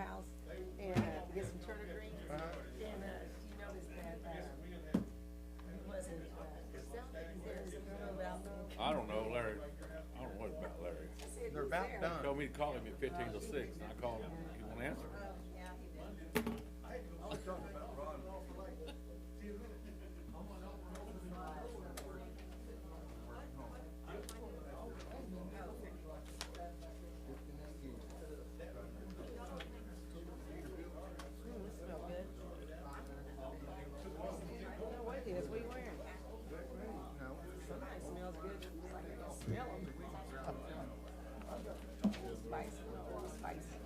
house and get some turnip greens. And she noticed that he wasn't selling. There's a girl about I don't know, Larry. I don't know what about Larry. They're about He done. told me to call him at 15 to 6, and I called him. He won't answer. Yeah, he did. Smell good. What it is? What are you wearing? No. Somebody smells good. It's like I can smell them. Spicy. Spicy.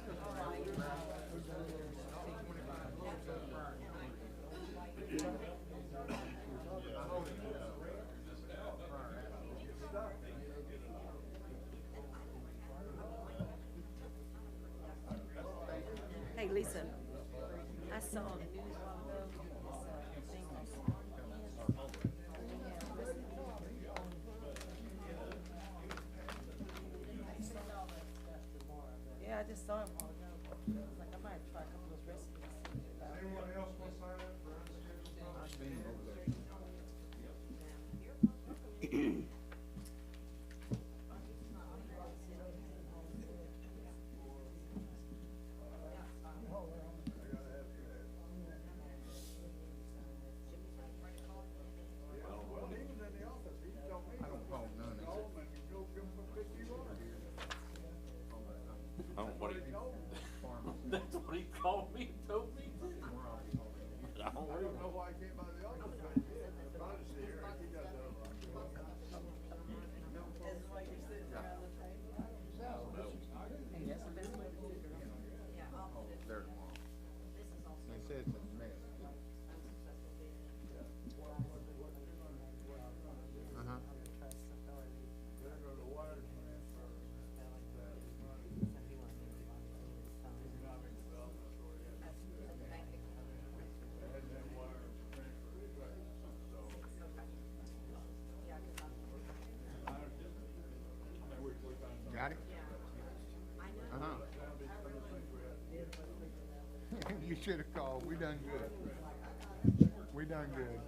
Hey Lisa, I saw on the news a while ago this thing yeah, I just saw it a while ago. I was like, I might try a couple of those recipes. Anyone else want to sign up for unscheduled? I've seen them over there. Well, he was in the office, he told me. I don't call none. Call him and you go give him a $50. I don't know what he, Farmers. that's what he called me and told me. I I don't don't know. know why he came by the office, but the body's here, he got the. Hey, that's the best way to do it, girl. There tomorrow. They said it's a mess. Uh-huh. Better go to wire transfer. Economic development authority. They had that wire transfer. Got it? Uh-huh. You should have called. We done good. We done good.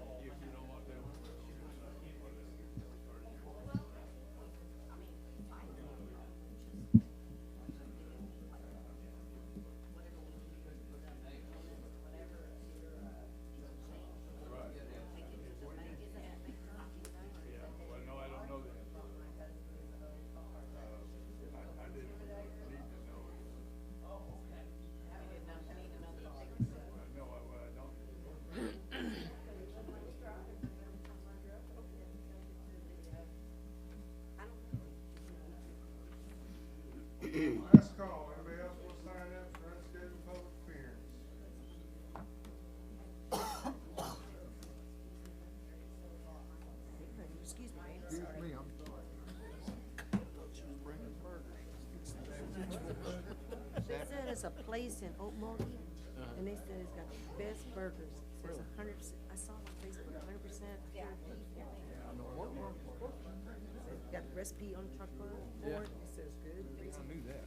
Well, no, I don't know that. I didn't need to know. No, I don't. Last call, anybody else want to sign up for unscheduled public appearance? Excuse me. Excuse me, I'm sorry. She was bringing burgers. They said it's a place in Oakmont, and they said it's got the best burgers. It says 100%. I saw on Facebook 100% pure beef. It's got the recipe on the truck for it. It says good. I knew that.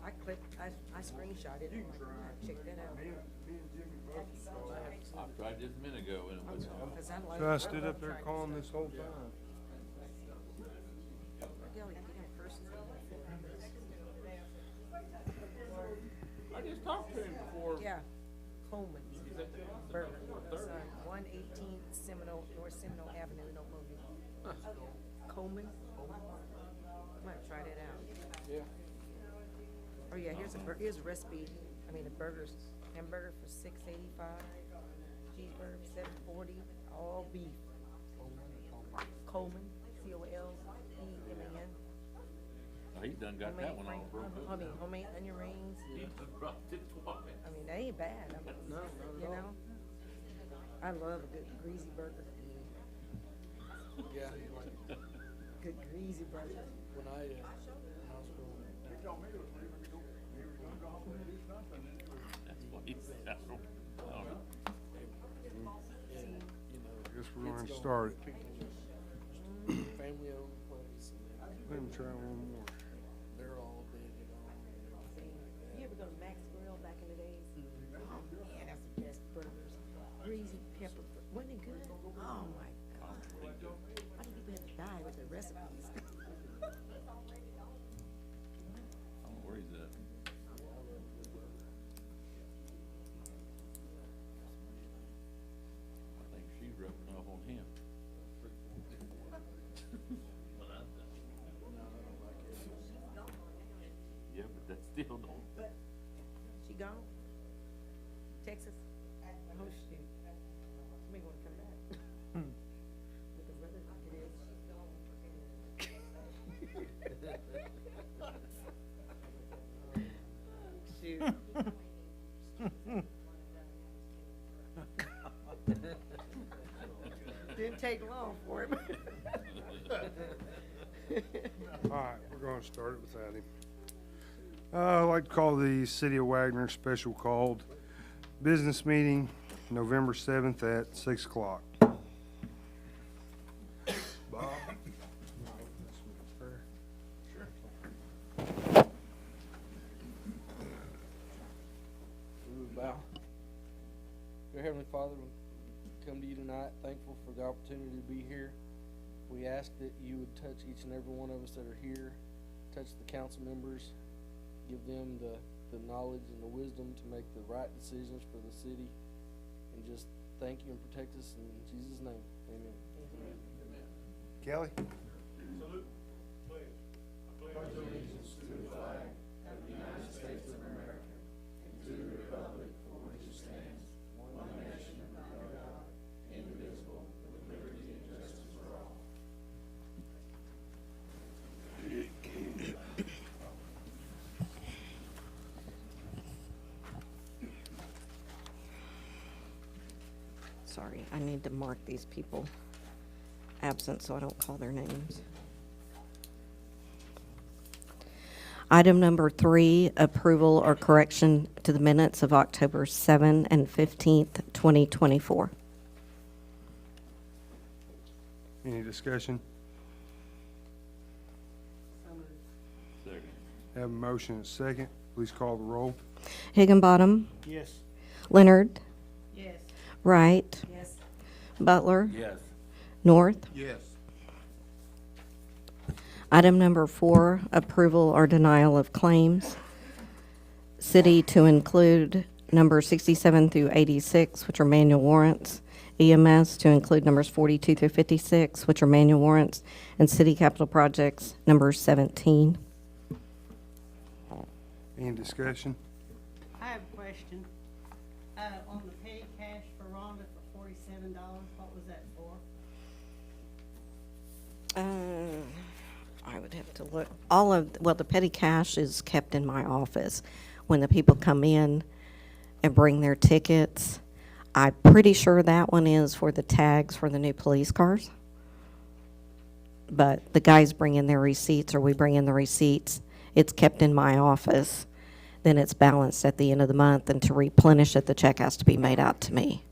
I clicked. I screenshot it. Check that out. Me and Jimmy both saw that. I tried just a minute ago and it was, 'Cause I like. So I stood up there calling this whole time. Golly, damn person. I just talked to him before. Yeah, Coleman He's at the Burger. third. 118 Seminole, North Seminole Avenue in Oakmont. Coleman. Might try that out. Yeah. Oh yeah, here's a recipe. I mean, the burgers, hamburger for $6.85, cheeseburger $7.40, all beef. Coleman, COLEMAN. Oh, he done got that one all broke I up. mean, homemade onion rings. He done dropped it twice. I mean, they ain't bad. I mean, No, not at you all. know, I love a good greasy burger. Yeah, Good greasy burger. when I, hospital, He told me he was leaving to go, he was gonna go home and do something, and he was. That's what he said. I don't know. and, you know. guess we're gonna it's start it. people just family owned place, and Let him try one more. they're all dead and all and everything like that. You ever go to Max Grill back in the greasy pepper, wasn't it good? Oh my God. Why do people have to die with the recipes? Oh, where is that? I think she's rubbing off on him. Yeah, but that still don't. She gone? Texas? Oh, shoot. She may wanna come back. With the weather like it is. Shoot. Didn't take long for him. All right, we're gonna start it without him. I'd like to call the City of Wagoner special called business meeting November 7th at 6 o'clock. Bob? We would bow. Dear Heavenly Father, we come to you tonight thankful for the opportunity to be here. We ask that you would touch each and every one of us that are here, touch the council members, give them the knowledge and the wisdom to make the right decisions for the city, and just thank you and protect us in Jesus' name. Amen. Kelly? Salute, pledge. I pledge allegiance to the flag of the United States of America and to the republic for which it stands, one nation under God, indivisible, with liberty and justice for all. Sorry, I need to mark these people absent so I don't call their names. Item number 3, approval or correction to the minutes of October 7 and 15th, 2024. Any discussion? Second. Have a motion and a second. Please call the roll. Higginbottom, Yes. Leonard, Yes. Wright, Yes. Butler, Yes. North. Yes. Item number 4, approval or denial of claims. City to include numbers 67 through 86, which are manual warrants. EMS to include numbers 42 through 56, which are manual warrants. And city capital projects, numbers 17. Any discussion? I have a question. On the petty cash for Rhonda for $47, what was that for? I would have to look. The petty cash is kept in my office. When the people come in and bring their tickets, I'm pretty sure that one is for the tags for the new police cars. But the guys bring in their receipts, or we bring in the receipts. It's kept in my office. Then it's balanced at the end of the month, and to replenish it, the check has to be made out to me.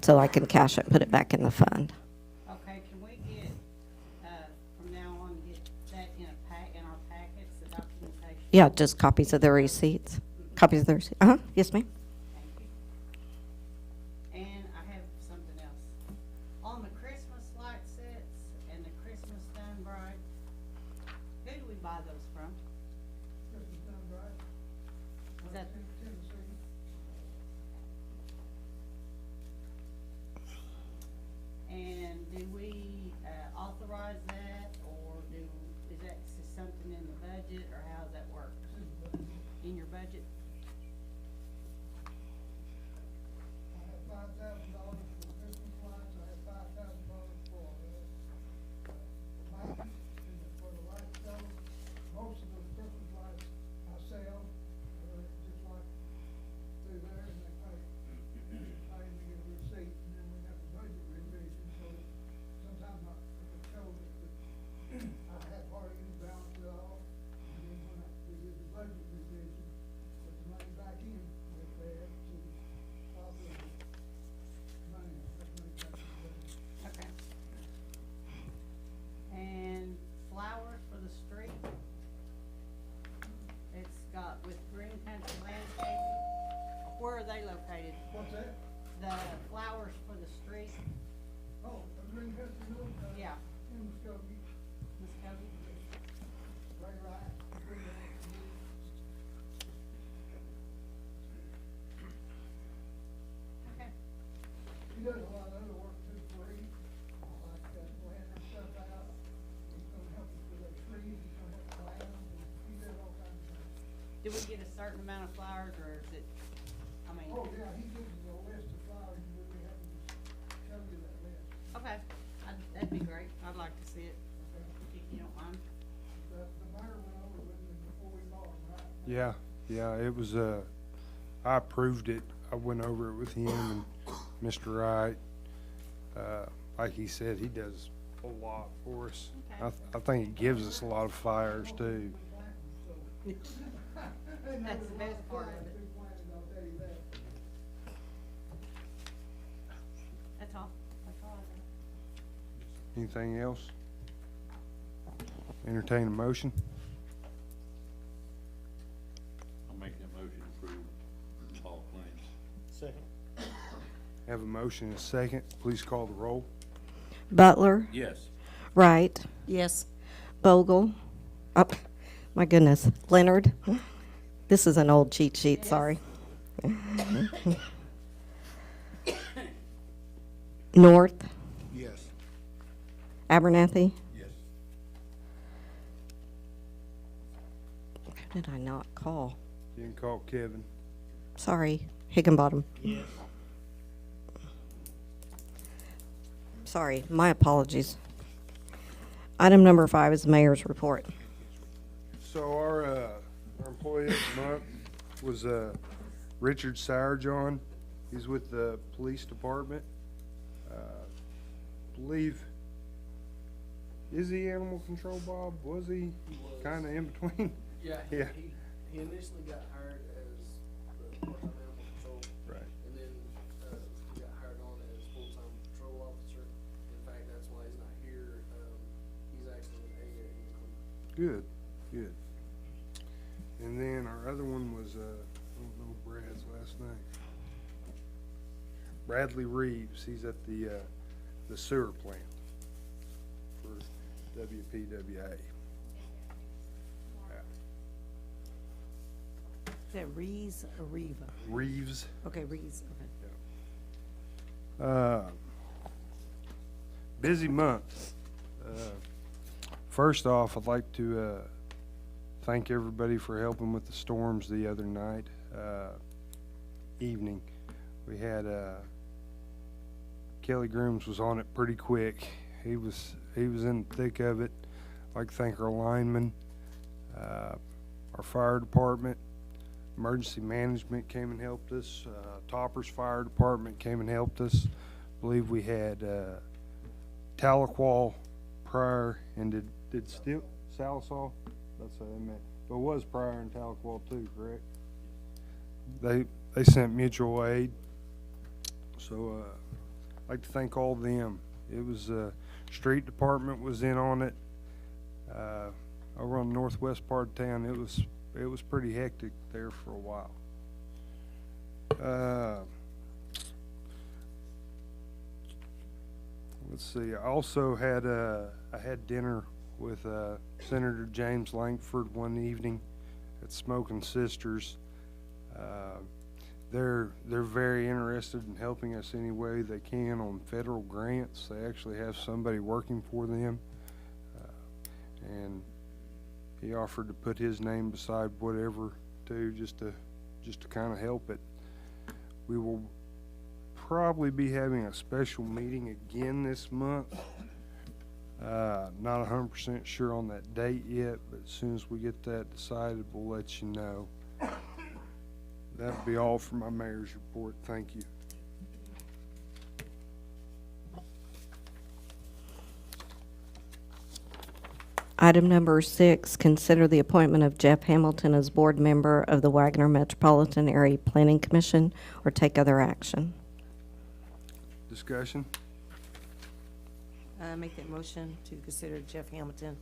So I can cash it and put it back in the fund. Okay, can we get, from now on, get that in our packets, the documentation? Yeah, just copies of the receipts. Copies of the receipts. Yes, ma'am. Thank you. And I have something else. On the Christmas light sets and the Christmas Done Bright, who do we buy those from? Christmas Done Bright. Is that? And do we authorize that, or is that something in the budget, or how does that work? In your budget? I have $5,000 for Christmas lights, I have $5,000 for, lights, and for the light show. Most of the Christmas lights I sell, just like through there, and they pay me a receipt, and then we have a budget revision, so sometimes it shows that I have hardly any balance at all, and then when we do the budget revision, put the money back in, with there to probably money, that's money back in the budget. Okay. And flowers for the street? It's got with Green Country Landscaping. Where are they located? What's that? the flowers for the street, Oh, the green history note, yeah, in Muskogee, Ms. Cody? Ray Wright, green history. Okay. He does a lot of other work too for him, like, planting stuff out. He's gonna help us with our trees, he's gonna help plant them, he does all kinds of things. Do we get a certain amount of flowers, or is it, I mean, Oh, yeah, he gives us a list of flowers, and we have to just show you that list. okay, that'd be great, I'd like to see it, if you don't mind. The mayor went over with me before we bought them, right? Yeah, yeah, it was, I approved it. I went over it with him and Mr. Wright. Like he said, he does a lot for us. Okay. I think it gives us a lot of fires too. That's the best part of it. That's all I got. Anything else? Entertain a motion? I'll make that motion to approve all claims. Second. Have a motion and a second. Please call the roll. Butler, Yes. Wright, Yes. Bogle, oh, my goodness, Leonard. This is an old cheat sheet, sorry. North, Yes. Abernathy. Yes. Who did I not call? You can call Kevin. Sorry, Higginbottom. Yes. Sorry, my apologies. Item number 5 is the mayor's report. So our employee of the month was Richard Sourjohn. He's with the police department. Believe, is he animal control, Bob? Was he kind of in between? Yeah, Yeah. he initially got hired as the part-time animal control, Right. and then, he got hired on as full-time patrol officer. In fact, that's why he's not here, he's actually an AA in Cleveland. Good, good. And then our other one was, I don't know Brad's last name. Bradley Reeves, he's at the sewer plant for WPWA. Is that Reeves or Reva? Reeves. Okay, Reeves, okay. Busy month. First off, I'd like to thank everybody for helping with the storms the other night, evening. We had Kelly Grooms was on it pretty quick. He was in the thick of it. I'd like to thank our linemen, our fire department, emergency management came and helped us. Toppers Fire Department came and helped us. I believe we had Tahlequah, Pryor, and did Salisaw? That's what I meant. But it was Pryor and Tahlequah too, correct? They sent mutual aid. So I'd like to thank all of them. It was street department was in on it. Over on the northwest part of town, it was pretty hectic there for a while. Let's see. I also had I had dinner with Senator James Lankford one evening at Smoking Sisters. They're very interested in helping us any way they can on federal grants. They actually have somebody working for them, and he offered to put his name beside whatever too, just to kind of help it. We will probably be having a special meeting again this month. Not 100% sure on that date yet, but as soon as we get that decided, we'll let you know. That'll be all for my mayor's report. Thank you. Item number 6, consider the appointment of Jeff Hamilton as board member of the Wagoner Metropolitan Area Planning Commission, or take other action. Discussion? Make that motion to consider Jeff Hamilton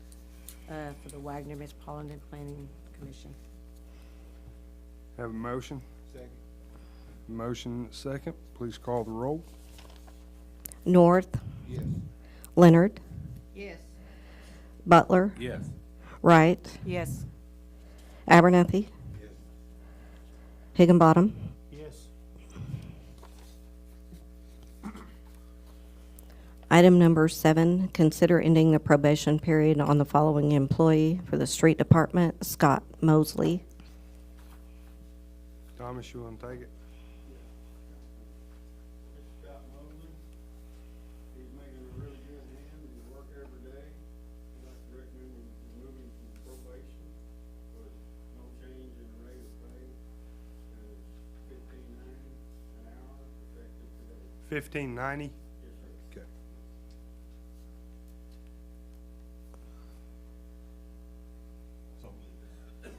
for the Wagoner Metropolitan Planning Commission. Have a motion? Second. Motion second, please call the roll. North, Yes. Leonard, Yes. Butler, Yes. Wright, Yes. Abernathy, Yes. Higginbottom. Yes. Item number 7, consider ending the probation period on the following employee for the street department, Scott Mosley. Thomas, you want to take it? Mr. Scott Mosley, he's making a really good hand, he work every day. I'd like to recommend we remove him from probation with no change in the rate of pay. $15.90 an hour, effective today. $15.90. Yes, sir. Okay.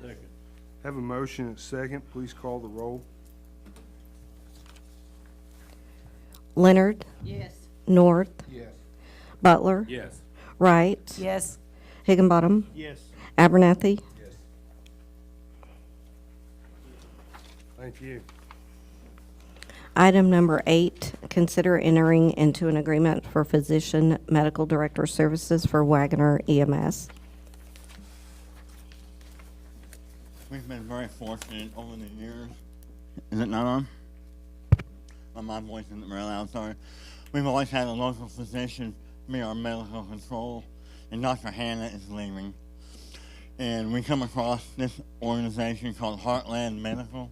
Second. Have a motion and second, please call the roll. Leonard, Yes. North, Yes. Butler, Yes. Wright, Yes. Higginbottom, Yes. Abernathy. Yes. Thank you. Item number 8, consider entering into an agreement for physician medical director services for Wagoner EMS. We've been very fortunate over the years. Is it not on? Oh, my voice isn't very loud, sorry. We've always had a local physician be our medical control, and Dr. Hannah is leaving. And we come across this organization called Heartland Medical,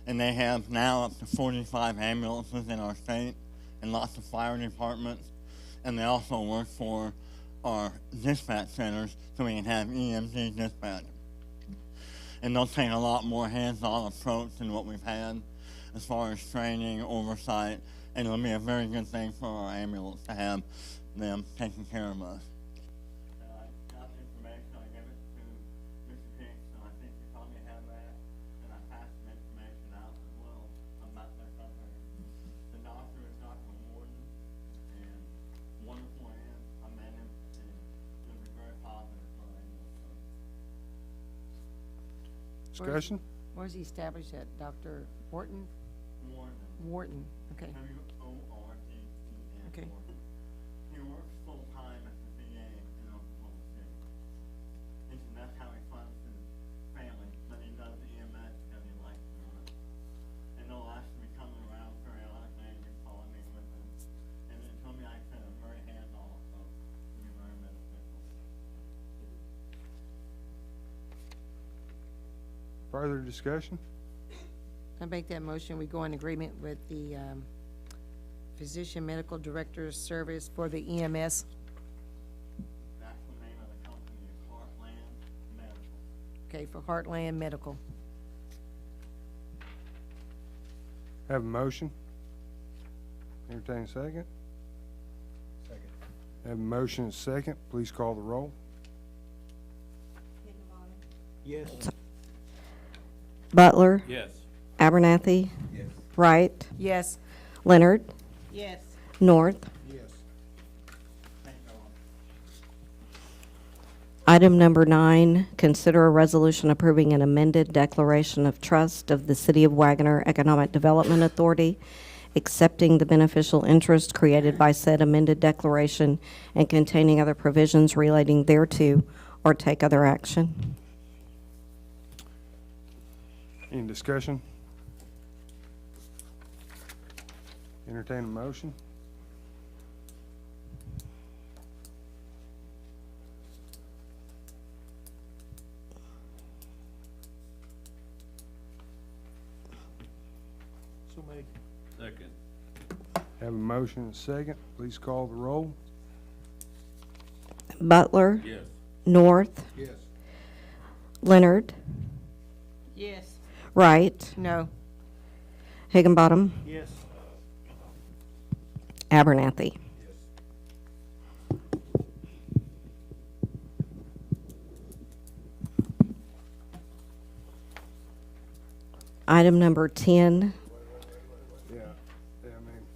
and they have now up to 45 ambulances in our state and lots of fire departments. And they also work for our dispatch centers so we can have EMT dispatch. And they'll take a lot more hands-on approach than what we've had as far as training, oversight, and it'll be a very good thing for our ambulance to have them taking care of us. I got the information, I gave it to Mr. Hicks, and I think you probably have that, and I passed some information out as well about their company. The doctor is Dr. Warden, and wonderful man, I met him, and it was very positive for our ambulance. Discussion? Where's he established at? Dr. Wharton? Warden. Wharton, okay. W-O-R-D-E-N. Okay. He works full-time at the VA in Oklahoma City. He said that's how he funds his family, but he does the EMS because he likes to run it. And they'll actually be coming around periodically and be calling me with them. And they told me I said I'm very hands-on, so it'll be very beneficial. Further discussion? I make that motion, we go in agreement with the physician medical director's service for the EMS. That's the name of the company, is Heartland Medical. Okay, for Heartland Medical. Have a motion? Entertain a second? Second. Have a motion and second, please call the roll. Yes. Butler, Yes. Abernathy, Yes. Wright, Yes. Leonard, Yes. North. Yes. Thank you. Item number 9, consider a resolution approving an amended declaration of trust of the City of Wagoner Economic Development Authority, accepting the beneficial interest created by said amended declaration and containing other provisions relating thereto, or take other action. Any discussion? Entertain a motion? So made. Second. Have a motion and second, please call the roll. Butler, Yes. North, Yes. Leonard, Yes. Wright, No. Higginbottom, Yes. Abernathy. Item number 10, Yeah, I mean,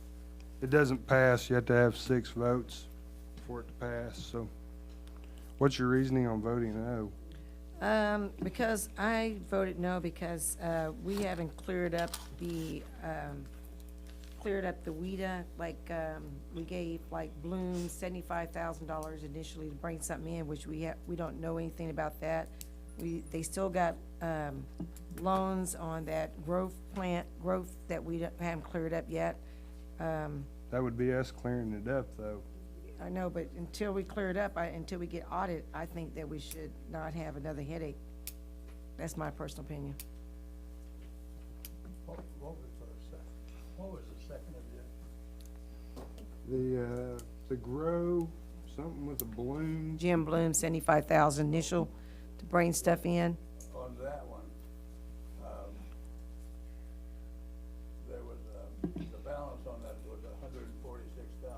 it doesn't pass, you have to have 6 votes for it to pass, so what's your reasoning on voting no? Because I voted no because, we haven't cleared up the WIDA, like, we gave like Bloom $75,000 initially to bring something in, which we don't know anything about that. They still got, loans on that growth that we haven't cleared up yet. That would be us clearing it up, though. I know, but until we clear it up, until we get audited, I think that we should not have another headache. That's my personal opinion. What was the second? What was the second of it? The grow, something with a balloon. Jim Bloom, 75,000 initial to bring stuff in. On that one, there was, the balance on that was $146,000.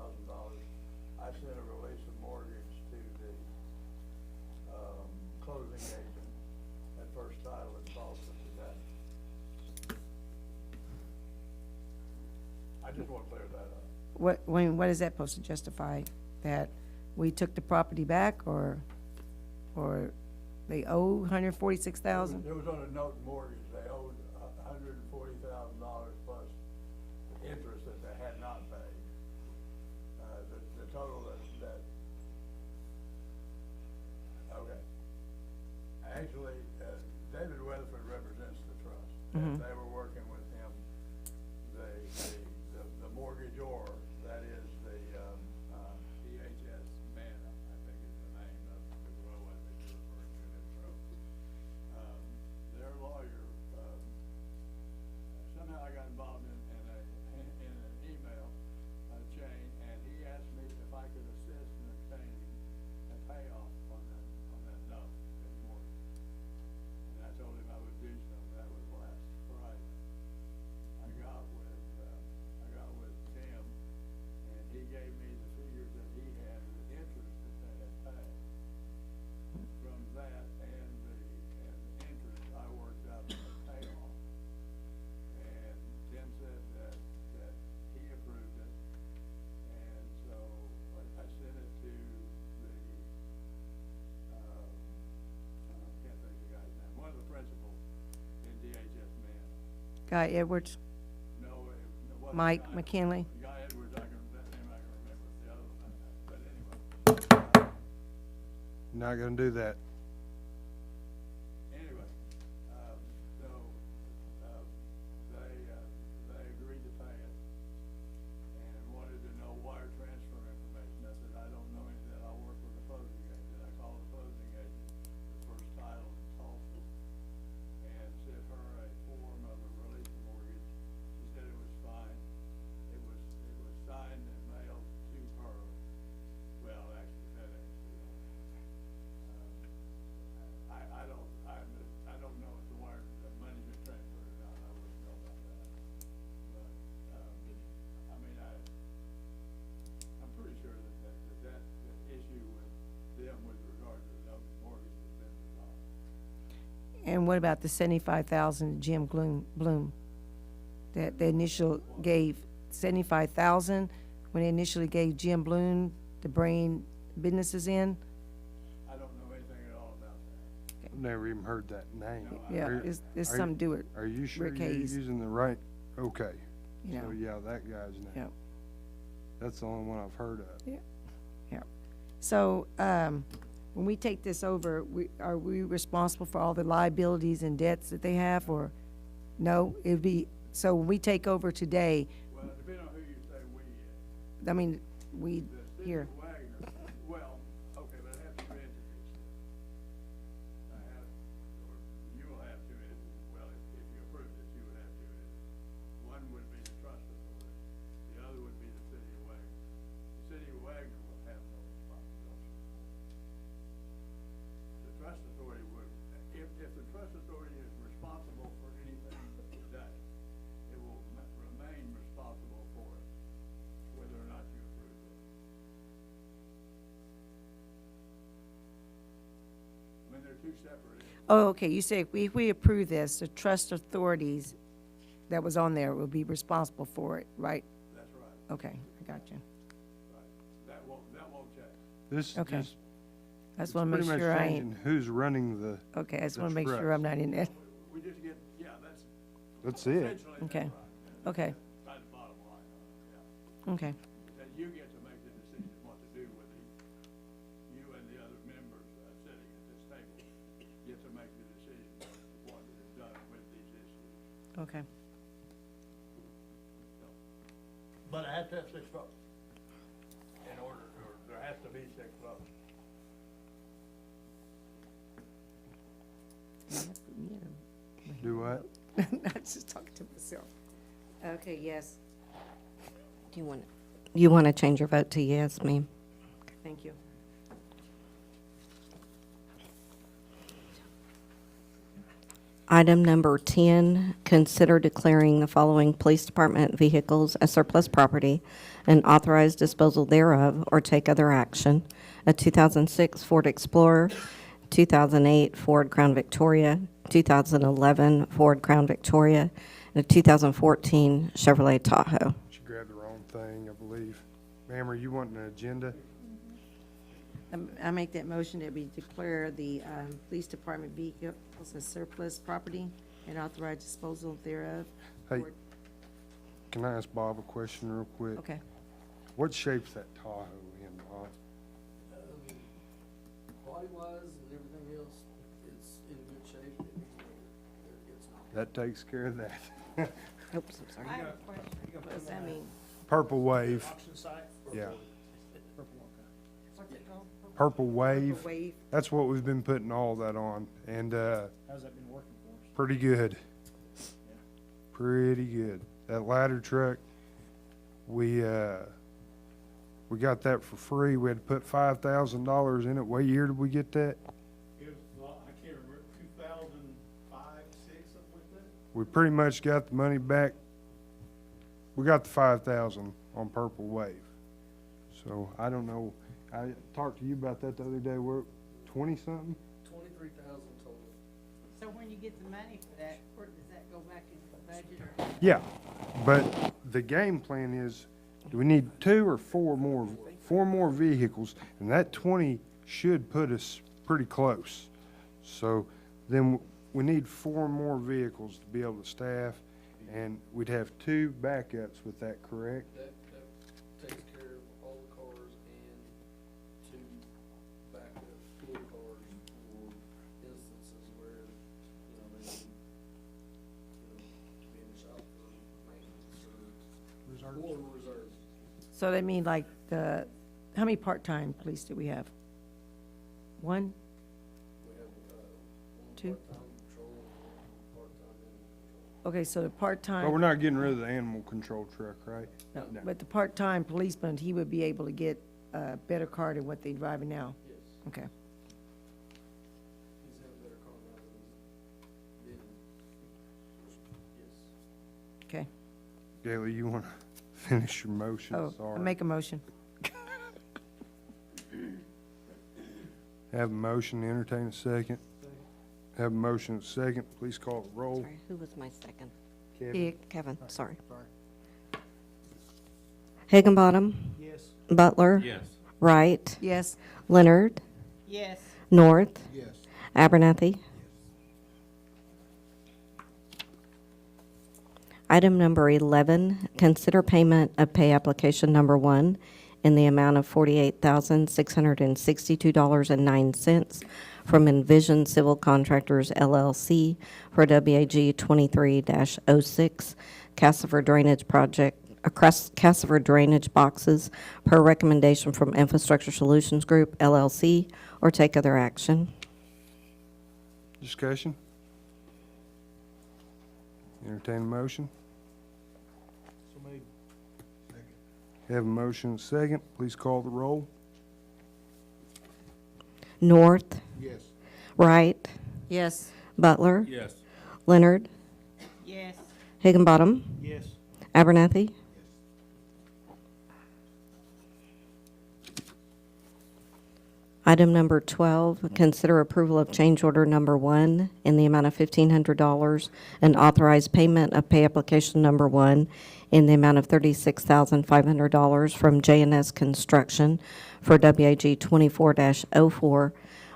I sent a release of mortgage to the, closing agent at First Title in Tulsa today. I just want to clear that up. What is that supposed to justify? That we took the property back, or they owe $146,000? It was on a note mortgage. They owed $140,000 plus the interest that they had not paid. The total that, okay. Actually, David Weatherford represents the trust. Mhm. They were working with him. The mortgagor, that is the, DHS Manna, I think is the name of the grow, I think you're referring to that grow. Their lawyer, somehow I got involved in an email chain, and he asked me if I could assist in obtaining a payoff on that note, that mortgage. And I told him I would do so. That was last Friday. I got with Tim, and he gave me the figures that he had, the interest that they had paid. From that and the interest, I worked out the payoff. And Tim said that he approved it. And so I sent it to the, I can't think of the guy's name, one of the principals in DHS Manna. Guy Edwards, No, it wasn't Mike Guy. McKinley? Guy Edwards, that name I can remember, the other one, but anyway. Not gonna do that. Anyway, so, they agreed to pay it and wanted to know wire transfer information. I said, I don't know any of that. I'll work with the closing agent. I called the closing agent, the First Title in Tulsa, and sent her a form of a release of mortgage. She said it was fine. It was signed and mailed to her. Well, actually FedEx. I don't know if the money's been transferred or not. I wouldn't know about that. But, I mean, I'm pretty sure that issue with them with regard to the mortgage has been resolved. And what about the 75,000 Jim Bloom? That the initial gave 75,000 when they initially gave Jim Bloom to bring businesses in? I don't know anything at all about that. I've never even heard that name. Yeah, Are- it's are something to do with Are you sure Rick you're Hayes. using the right? Okay. You So, know. yeah, that guy's name. Yeah. That's the only one I've heard of. Yeah. So, when we take this over, are we responsible for all the liabilities and debts that they have, or no? It'd be, so when we take over today, Well, depending on who you say we is. I mean, we, The city here, of Wagoner, well, okay, but I have two entities. I have, or you will have two entities. Well, if you approve this, you would have two entities. One would be the trust authority. The other would be the city of Wagoner. The city of Wagoner will have no responsibility. The trust authority would, if the trust authority is responsible for anything today, it will remain responsible for it, whether or not you approve it. I mean, they're two separate entities. oh, okay, you say if we approve this, the trust authorities that was on there will be responsible for it, right? That's right, Okay, I got you. right. That won't change. This Okay. just, I just It's wanna make pretty much sure I changing ain't, who's running the, okay, I just the wanna make sure trucks. I'm not in that. We just get, yeah, that's it. essentially, Okay, okay, that's the bottom line of it, okay, yeah. That you get to make the decision what to do with it. You and the other members sitting at this table get to make the decision of what is done with these issues. okay. But I have to have 6 votes. In order, or there has to be 6 votes. Do what? I'm just talking to myself. Okay, yes, Do you want to change your vote to yes, ma'am? thank you. Item number 10, consider declaring the following police department vehicles as surplus property and authorize disposal thereof or take other action. A 2006 Ford Explorer, 2008 Ford Crown Victoria, 2011 Ford Crown Victoria, and a 2014 Chevrolet Tahoe. She grabbed the wrong thing, I believe. Ma'am, are you wanting an agenda? I make that motion that we declare the police department vehicles as surplus property and authorize disposal thereof. Hey, can I ask Bob a question real quick? Okay, What shape's that Tahoe in, Bob? Body-wise and everything else, it's in good shape. It needs to be- it's not. That takes care of that. Oops, I'm sorry. I have a question. what does that mean? Purple Wave, Auction site? yeah. What's it called? Purple Wave. Wave. That's what we've been putting all that on, and, How's that been working for us? pretty good. Pretty good. That ladder truck, we got that for free. We had to put $5,000 in it. What year did we get that? It was, I can't remember, 2005, 6, something like that? We pretty much got the money back. We got the 5,000 on Purple Wave. So I don't know. I talked to you about that the other day. We're 20-something? 23,000 total. So when you get the money for that, where does that go back into the budget or? Yeah, but the game plan is, do we need 2 or 4 more? 4 more vehicles, and that 20 should put us pretty close. So then we need 4 more vehicles to be able to staff, and we'd have 2 backups with that, correct? That takes care of all the cars and 2 backup full cars for instances where, they need, to be in the shop for maintenance or reserves. So they mean like how many part-time police do we have? One? We have, one 2? part-time patrol and one part-time animal control. Okay, so the part-time. But we're not getting rid of the animal control truck, right? No, but the part-time policeman, he would be able to get a better car than what they're driving now? Yes, Okay. he's had a better car now than he's been. Yes. Okay. Gailey, you want to finish your motion? Oh, I Sorry. make a motion. Have a motion, entertain a second. Have a motion, and a second. Please call the roll. Sorry, who was my second? Dick. Kevin, sorry. Higginbottom, Yes. Butler, Yes. Wright, Yes. Leonard, Yes. North, Yes. Abernathy. Item number 11, consider payment of pay application number 1 in the amount of $48,662.09 from Envision Civil Contractors LLC for WAG 23-06 Cassifer Drainage Project, across Cassifer Drainage Boxes per recommendation from Infrastructure Solutions Group LLC, or take other action. Discussion? Entertain a motion? So made. Have a motion, and a second. Please call the roll. North, Yes. Wright, Yes. Butler, Yes. Leonard, Yes. Higginbottom, Yes. Abernathy. Item number 12, consider approval of change order number 1 in the amount of $1,500 and authorize payment of pay application number 1 in the amount of $36,500 from J&S Construction for WAG 24-04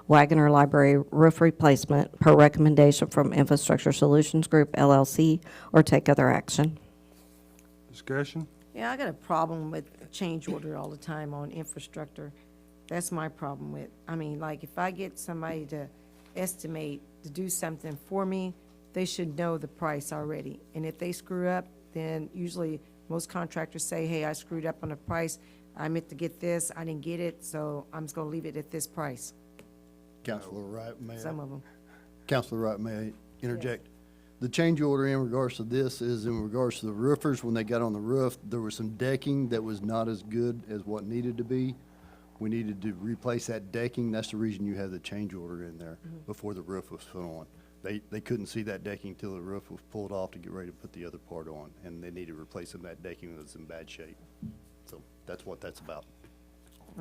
Wagoner Library roof replacement per recommendation from Infrastructure Solutions Group LLC, or take other action. Discussion? Yeah, I got a problem with change order all the time on infrastructure. That's my problem with, I mean, like, if I get somebody to estimate to do something for me, they should know the price already. And if they screw up, then usually most contractors say, hey, I screwed up on the price. I meant to get this, I didn't get it, so I'm just gonna leave it at this price. Counselor Wright, may I? Some of them. Counselor Wright, may I interject? The change order in regards to this is in regards to the roofers. When they got on the roof, there was some decking that was not as good as what needed to be. We needed to replace that decking. That's the reason you have the change order in there before the roof was put on. They couldn't see that decking till the roof was pulled off to get ready to put the other part on, and they needed to replace some of that decking that was in bad shape. So that's what that's about.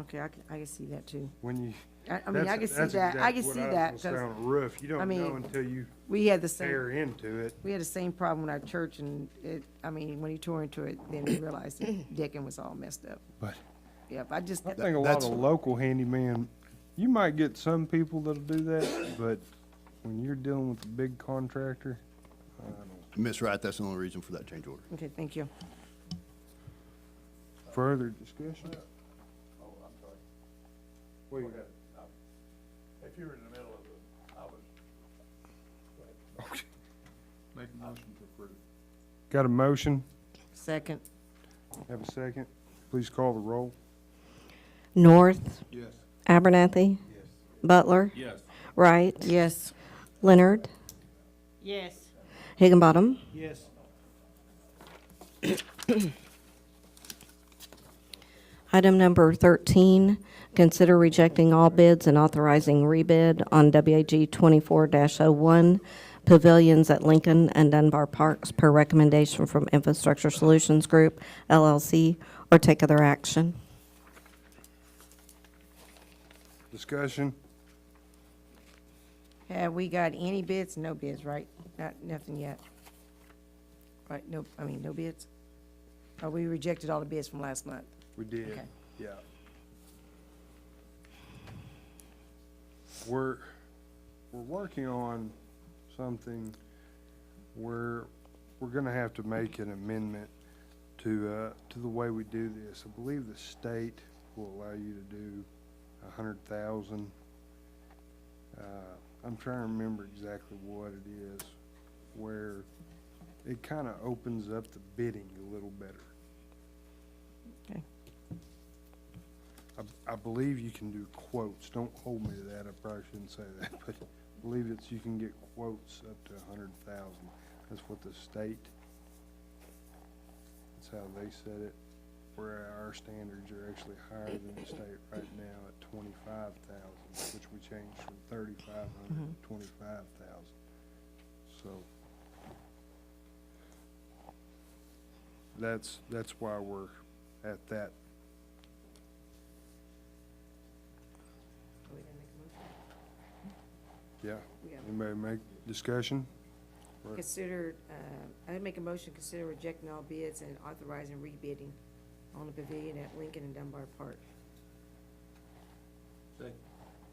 Okay, I can see that too. When you. I mean, I can see that, I can see that, That's exactly what I was gonna say because on a roof. You I don't mean, know until you we had the tear same, into it. we had the same problem in our church, and it, I mean, when he tore into it, then we realized the decking was all messed up. But Yep, I just, I think a lot That's- of local handyman, you might get some people that'll do that, but when you're dealing with a big contractor, I don't. Ms. Wright, that's the only reason for that change order. okay, thank you. Further discussion? Oh, I'm sorry. What do you Go got? ahead. If you're in the middle of it, I was. Okay. Make a motion to approve. Got a motion? Second, Have a second? Please call the roll. North, Yes. Abernathy, Butler, Yes. Wright, yes, Leonard, Yes. Higginbottom. Yes. Item number 13, consider rejecting all bids and authorizing rebid on WAG 24-01 pavilions at Lincoln and Dunbar Parks per recommendation from Infrastructure Solutions Group, LLC, or take other action. Discussion? have we got any bids? No bids, right? Nothing yet. Right, no, I mean, no bids? Oh, we rejected all the bids from last month. We did, Okay. yeah. We're working on something where we're gonna have to make an amendment to the way we do this. I believe the state will allow you to do 100,000. I'm trying to remember exactly what it is, where it kinda opens up the bidding a little better. Okay. I believe you can do quotes. Don't hold me to that. I probably shouldn't say that, but I believe it's, you can get quotes up to 100,000. That's what the state, that's how they said it, where our standards are actually higher than the state right now at 25,000, which we changed from 3,500 to 25,000. So that's why we're at that. Yeah, Yeah. anybody make discussion? Consider, I'd make a motion, consider rejecting all bids and authorizing rebidding on the pavilion at Lincoln and Dunbar Park.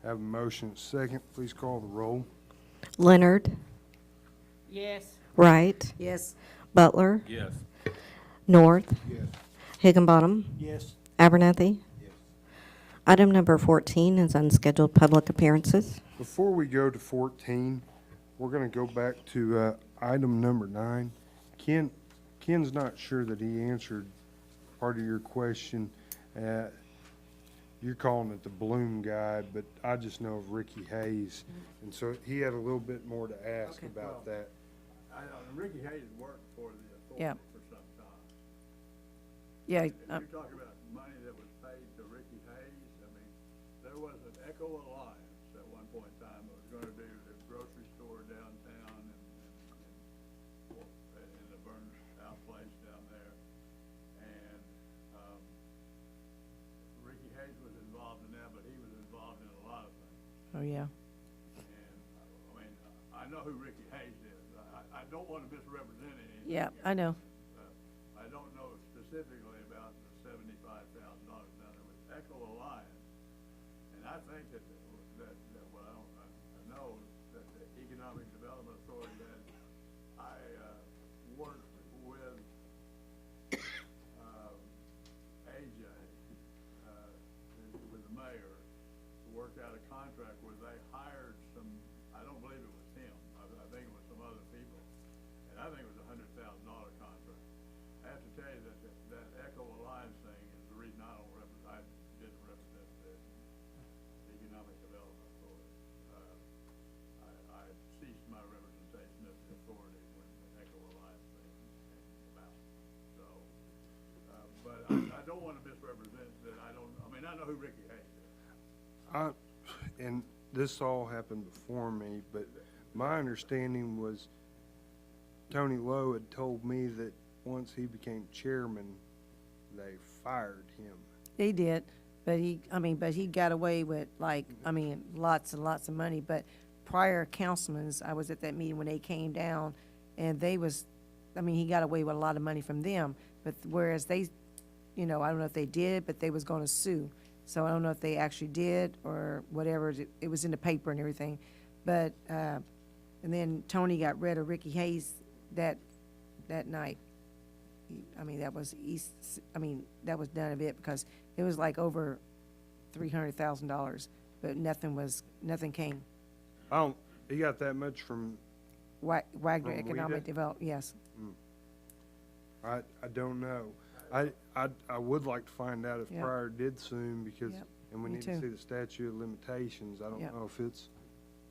Have a motion second, please call the roll. Leonard, Yes. Wright, Yes, Butler, Yes. North, Yes. Higginbottom, Yes. Abernathy. Yes. Item number 14 is unscheduled public appearances. Before we go to 14, we're gonna go back to, item number 9. Ken's not sure that he answered part of your question. You're calling it the Bloom guy, but I just know of Ricky Hayes. And so he had a little bit more to ask Okay. about that. Ricky Hayes worked for the Yeah. authority for some time. yeah, If you're talking about money that was paid to Ricky Hayes, I mean, there was an Echo Alliance at one point in time that was gonna do the grocery store downtown and in the Burns House place down there. And, Ricky Hayes was involved in that, but he was involved in a lot of things. oh, yeah. And, I mean, I know who Ricky Hayes is. I don't wanna misrepresent anything. Yeah, I know. I don't know specifically about the $75,000 now there with Echo Alliance, and I think that what I know who Ricky Hayes is. And this all happened before me, but my understanding was Tony Lowe had told me that once he became chairman, they fired him. They did, but he got away with lots and lots of money, but prior councilmen, I was at that meeting when they came down, and he got away with a lot of money from them, but whereas they, I don't know if they did, but they was gonna sue. So I don't know if they actually did or whatever, it was in the paper and everything. But, and then Tony got rid of Ricky Hayes that night. That was that was done of it because it was like over $300,000, but nothing came. He got that much from, Wagner From Economic Weta? Development, yes. I don't know. I would like to find out if Yep. Pryor did sue him because, Yep, and we me need to too. see the statute of limitations. I don't Yep. know if it's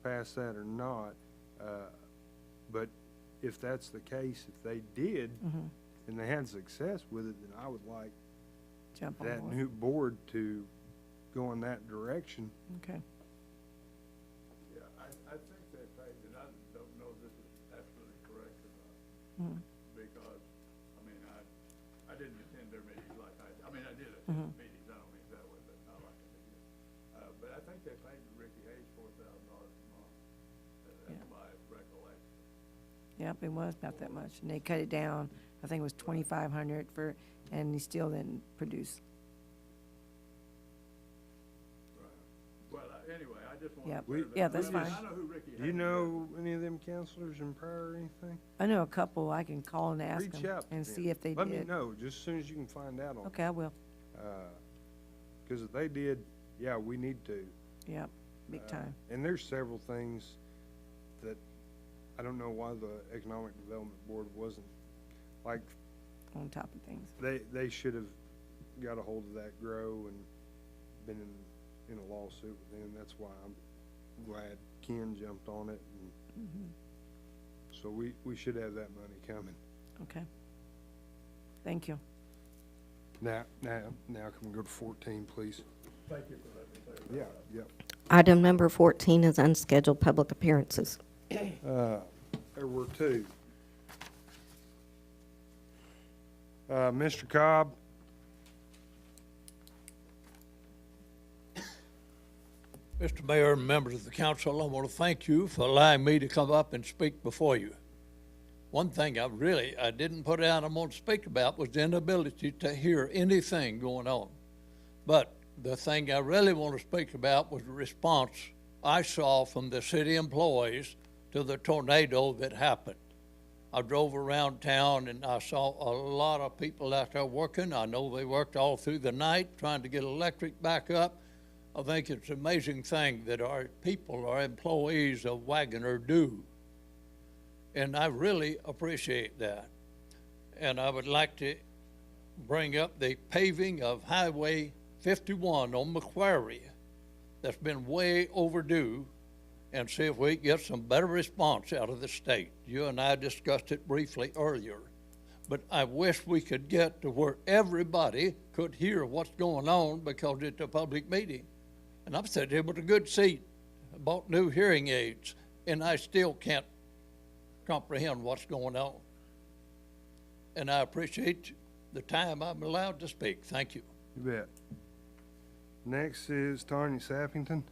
past that or not. But if that's the case, if they did, Mhm. and they had success with it, then I would like Jump on that board. new board to go in that direction. Okay. Yeah, I think they paid, and I don't know if this is absolutely correct or not, Mhm. because, I didn't attend their meetings like I did attend Mhm. meetings, I don't mean that way, but not like I did. But I think they paid Ricky Hayes $4,000 a month, that's Yeah. my recollection. Yep, it was about that much, and they cut it down, I think it was 2,500 and he still didn't produce. Right. Well, anyway, I just wanted Yep. to clear that. Yeah, that's I fine. know who Ricky Hayes Do you is. know any of them counselors in Pryor or anything? I know a couple, I can call and ask Reach them out to and them. see if they Let me did. know, just as soon as you can find out on it. Okay, I will, Because if they did, yeah, we need to. yep, big time. And there's several things that I don't know why the Economic Development Board wasn't, like, On top of things. they should have got a hold of that grow and been in a lawsuit with them. That's why I'm glad Ken jumped on it. And so we should have that money coming. Okay. Thank you. Now can we go to 14, please? Thank you for letting me say that. Yeah. Item number 14 is unscheduled public appearances. There were two. Mr. Cobb? Mr. Mayor and members of the council, I want to thank you for allowing me to come up and speak before you. One thing I didn't put out I'm going to speak about was the inability to hear anything going on. But the thing I really want to speak about was the response I saw from the city employees to the tornado that happened. I drove around town and I saw a lot of people out there working. I know they worked all through the night trying to get electric back up. I think it's an amazing thing that our people, our employees of Wagoner do. And I really appreciate that. And I would like to bring up the paving of Highway 51 on Macquarie that's been way overdue, and see if we can get some better response out of the state. You and I discussed it briefly earlier, but I wish we could get to where everybody could hear what's going on because it's a public meeting. And I'm sitting here with a good seat, I bought new hearing aids, and I still can't comprehend what's going on. And I appreciate the time I'm allowed to speak. Thank you. You bet. Next is Tanya Sappington.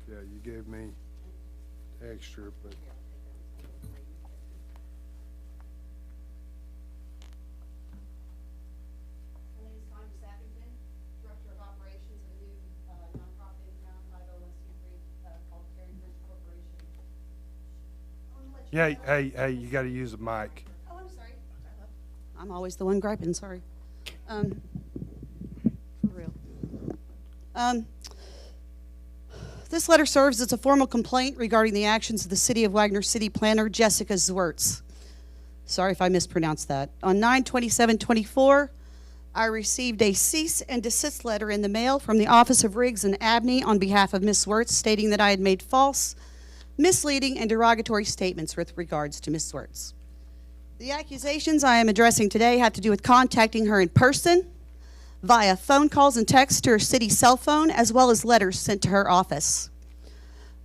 Yeah, you gave me extra, but My name is Tanya Sappington, Director of Operations of a new nonprofit in town, 501c3 called Caring Bridge Corporation. I wanna let you know- hey, you gotta use the mic. Oh, I'm sorry. I'm always the one griping, sorry. For real. This letter serves as a formal complaint regarding the actions of the City of Wagoner City Planner Jessica Zwerts. Sorry if I mispronounced that. On 9/27/24, I received a cease and desist letter in the mail from the Office of Riggs and Abney on behalf of Ms. Zwerts, stating that I had made false, misleading, and derogatory statements with regards to Ms. Zwerts. The accusations I am addressing today have to do with contacting her in person, via phone calls and texts to her city cell phone, as well as letters sent to her office.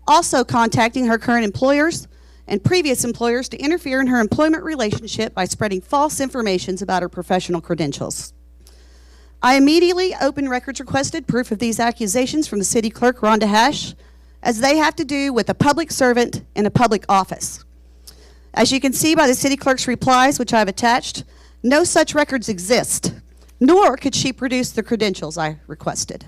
Also contacting her current employers and previous employers to interfere in her employment relationship by spreading false information about her professional credentials. I immediately open records requested proof of these accusations from the city clerk, Rhonda Hash, as they have to do with a public servant in a public office. As you can see by the city clerk's replies, which I've attached, no such records exist, nor could she produce the credentials I requested.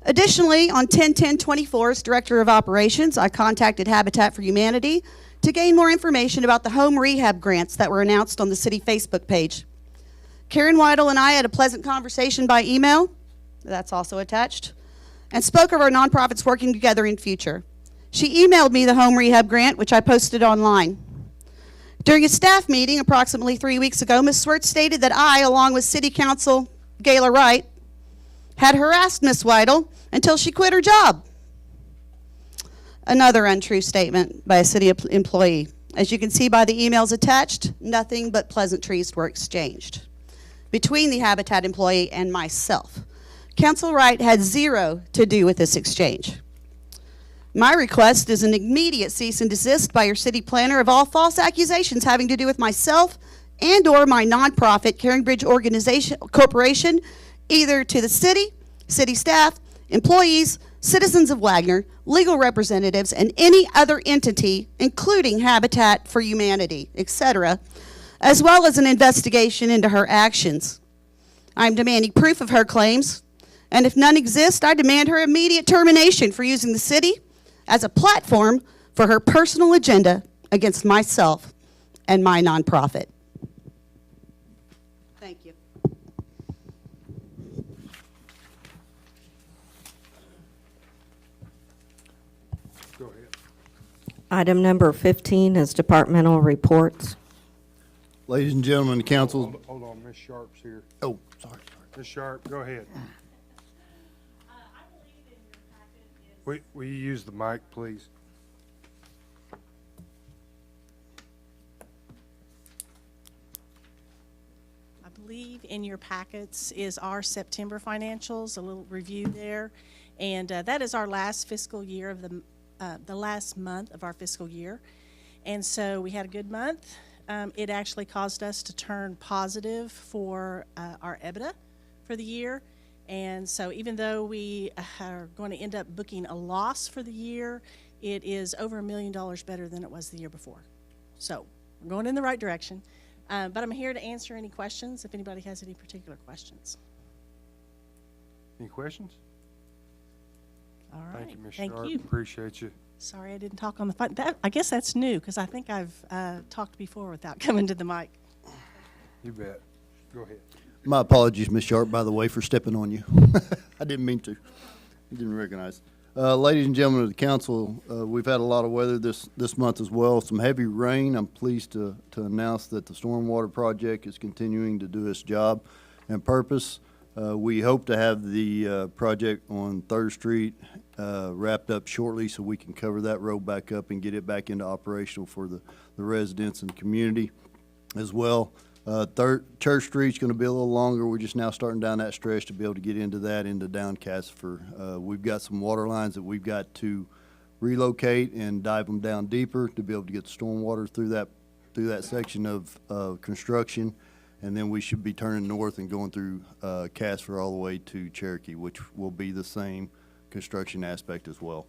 Additionally, on 10/10/24, as Director of Operations, I contacted Habitat for Humanity to gain more information about the home rehab grants that were announced on the city Facebook page. Karen Weidel and I had a pleasant conversation by email, that's also attached, and spoke of our nonprofits working together in future. She emailed me the home rehab grant, which I posted online. During a staff meeting approximately 3 weeks ago, Ms. Zwerts stated that I, along with City Council Gayla Wright, had harassed Ms. Weidel until she quit her job. Another untrue statement by a city employee. As you can see by the emails attached, nothing but pleasantries were exchanged between the Habitat employee and myself. Council Wright had zero to do with this exchange. My request is an immediate cease and desist by your city planner of all false accusations having to do with myself and or my nonprofit, Caring Bridge Corporation, either to the city, city staff, employees, citizens of Wagoner, legal representatives, and any other entity, including Habitat for Humanity, etc., as well as an investigation into her actions. I'm demanding proof of her claims, and if none exist, I demand her immediate termination for using the city as a platform for her personal agenda against myself and my nonprofit. Thank you. Go ahead. Item number 15 is departmental reports. Ladies and gentlemen, the council, Hold on, Ms. Sharp's here. oh, sorry. Ms. Sharp, go ahead. Will you use the mic, please? I believe in your packets is our September financials, a little review there. And that is our last fiscal year of the last month of our fiscal year. And so we had a good month. It actually caused us to turn positive for our EBITDA for the year. And so even though we are going to end up booking a loss for the year, it is over $1 million better than it was the year before. So we're going in the right direction. But I'm here to answer any questions if anybody has any particular questions. Any questions? All right. Thank you, Ms. Thank Sharp. you. Appreciate you. Sorry I didn't talk on the phone. I guess that's new because I think I've talked before without coming to the mic. You bet. Go ahead. My apologies, Ms. Sharp, by the way, for stepping on you. I didn't mean to. You didn't recognize. Ladies and gentlemen of the council, we've had a lot of weather this month as well. Some heavy rain. I'm pleased to announce that the stormwater project is continuing to do its job and purpose. We hope to have the project on 3rd Street wrapped up shortly so we can cover that road back up and get it back into operational for the residents and the community as well. Church Street's going to be a little longer. We're just now starting down that stretch to be able to get into Downcasper. We've got some water lines that we've got to relocate and dive them down deeper to be able to get the stormwater through that section of construction. And then we should be turning north and going through Casper all the way to Cherokee, which will be the same construction aspect as well.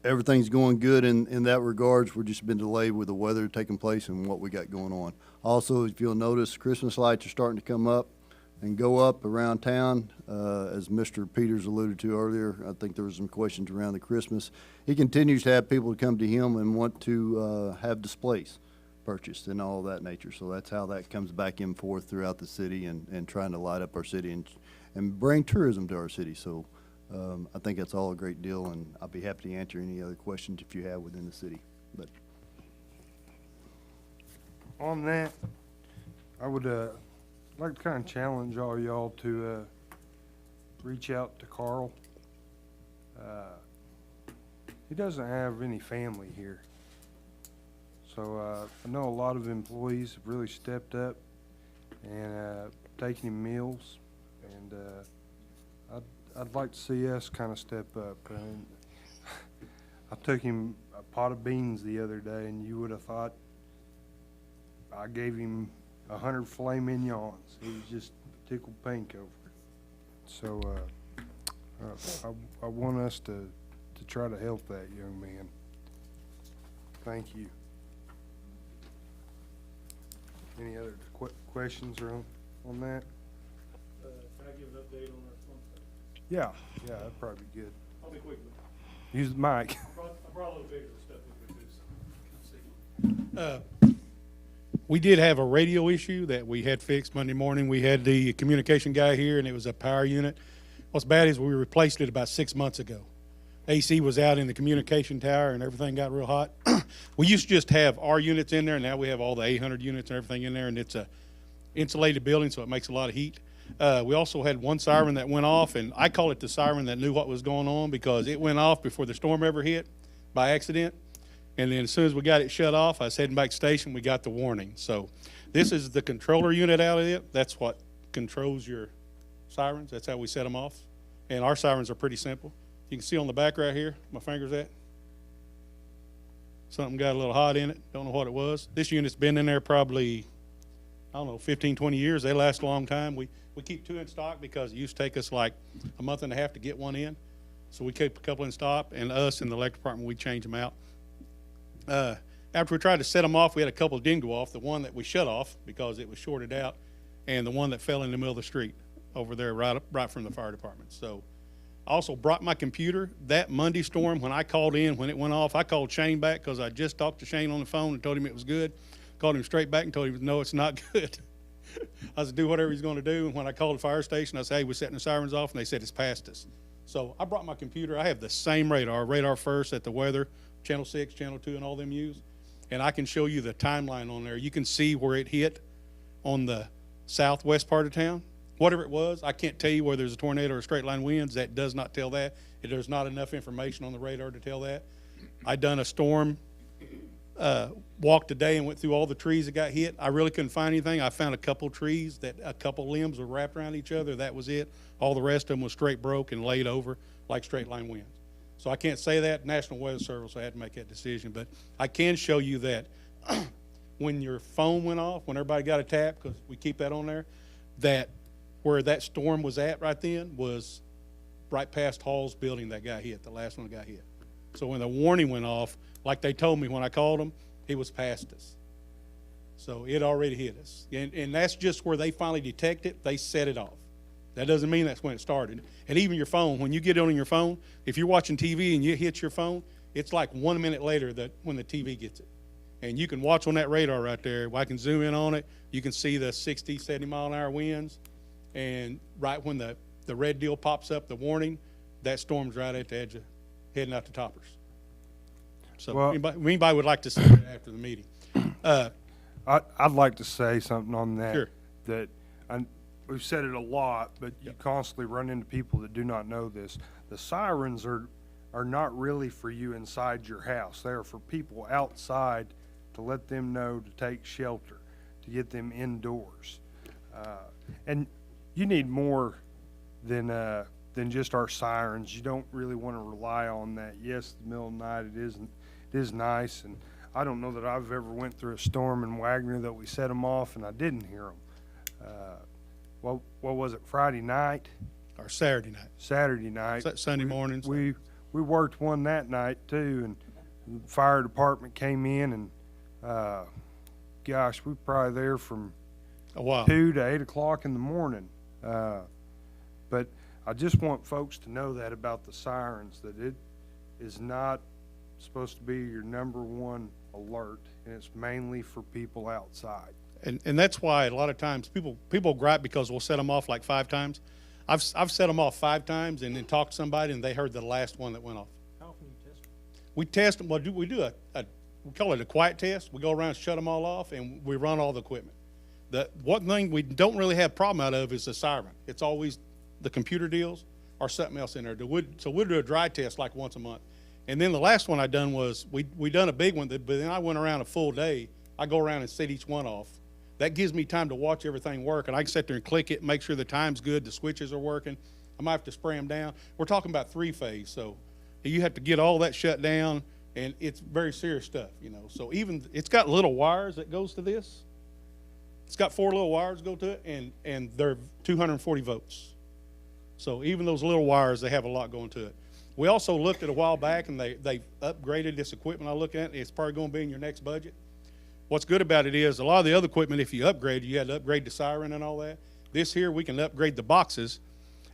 Everything's going good in that regards. We've just been delayed with the weather taking place and what we got going on. Also, if you'll notice, Christmas lights are starting to come up and go up around town. As Mr. Peters alluded to earlier, I think there was some questions around the Christmas. He continues to have people come to him and want to have displays purchased and all of that nature. So that's how that comes back and forth throughout the city and trying to light up our city and bring tourism to our city. So I think that's all a great deal, and I'll be happy to answer any other questions if you have within the city. But On that, I would like to kind of challenge all y'all to reach out to Carl. He doesn't have any family here. So I know a lot of employees have really stepped up and taken him meals, and I'd like to see us kind of step up. And I took him a pot of beans the other day, and you would have thought I gave him 100 filet mignons. He was just tickled pink over it. So I want us to try to help that young man. Thank you. Any other questions or on that? Can I give an update on our slump study? Yeah, that'd probably be good. I'll be quick. Use the mic. I brought a little bigger stuff with me too. We did have a radio issue that we had fixed Monday morning. We had the communication guy here, and it was a power unit. What's bad is we replaced it about 6 months ago. AC was out in the communication tower, and everything got real hot. We used to just have our units in there, and now we have all the 800 units and everything in there, and it's a insulated building, so it makes a lot of heat. We also had one siren that went off, and I call it the siren that knew what was going on because it went off before the storm ever hit by accident. And then as soon as we got it shut off, I was heading back to station, we got the warning. So this is the controller unit out of it. That's what controls your sirens. That's how we set them off. And our sirens are pretty simple. You can see on the back right here, my finger's at. Something got a little hot in it. Don't know what it was. This unit's been in there probably, I don't know, 15, 20 years. They last a long time. We keep 2 in stock because it used to take us like a month and a half to get one in. So we keep a couple in stock, and us in the electric department, we change them out. After we tried to set them off, we had a couple didn't go off. The one that we shut off because it was shorted out, and the one that fell in the middle of the street over there right from the fire department. So I also brought my computer. That Monday storm, when I called in, when it went off, I called Shane back because I just talked to Shane on the phone and told him it was good. Called him straight back and told him, no, it's not good. I said, do whatever he's going to do. And when I called the fire station, I said, hey, we're setting the sirens off, and they said it's past us. So I brought my computer. I have the same radar first that the weather, Channel 6, Channel 2, and all them use. And I can show you the timeline on there. You can see where it hit on the southwest part of town. Whatever it was, I can't tell you whether there's a tornado or straight line winds. That does not tell that. There's not enough information on the radar to tell that. I done a storm walk today and went through all the trees that got hit. I really couldn't find anything. I found a couple trees that a couple limbs were wrapped around each other. That was it. All the rest of them was straight broke and laid over like straight line winds. So I can't say that. National Weather Service, I had to make that decision. But I can show you that when your phone went off, when everybody got a tap, because we keep that on there, that where that storm was at right then was right past Hall's building that got hit, the last one that got hit. So when the warning went off, like they told me when I called them, it was past us. So it already hit us. And that's just where they finally detect it, they set it off. That doesn't mean that's when it started. And even your phone, when you get it on your phone, if you're watching TV and you hit your phone, it's like 1 minute later that when the TV gets it. And you can watch on that radar right there. I can zoom in on it. You can see the 60, 70 mile an hour winds. And right when the red deal pops up, the warning, that storm's right at the edge of heading out to Toppers. So Well, anybody would like to see that after the meeting. I'd like to say something on that. Sure. That we've said it a lot, but you constantly run into people that do not know this. The sirens are not really for you inside your house. They are for people outside to let them know to take shelter, to get them indoors. And you need more than just our sirens. You don't really want to rely on that. Yes, in the middle of the night it is nice, and I don't know that I've ever went through a storm in Wagoner that we set them off and I didn't hear them. What was it, Friday night? Or Saturday night. Saturday night. Sunday morning. We worked one that night too, and the fire department came in, and gosh, we were probably there from a while. 2 to 8 o'clock in the morning. But I just want folks to know that about the sirens, that it is not supposed to be your number one alert, and it's mainly for people outside. And that's why a lot of times people gripe because we'll set them off like 5 times. I've set them off 5 times and then talked to somebody and they heard the last one that went off. How often you test them? We test them, we do we call it a quiet test. We go around and shut them all off and we run all the equipment. The one thing we don't really have problem out of is the siren. It's always the computer deals or something else in there. So we'll do a dry test like once a month. And then the last one I done was, we done a big one, but then I went around a full day. I go around and set each one off. That gives me time to watch everything work, and I can sit there and click it, make sure the time's good, the switches are working. I might have to spray them down. We're talking about 3-phase, so you have to get all that shut down, and it's very serious stuff, you know. So even, it's got little wires that goes to this. It's got 4 little wires go to it, and they're 240 volts. So even those little wires, they have a lot going to it. We also looked at a while back, and they upgraded this equipment I look at. It's probably going to be in your next budget. What's good about it is a lot of the other equipment, if you upgrade, you had to upgrade the siren and all that. This here, we can upgrade the boxes,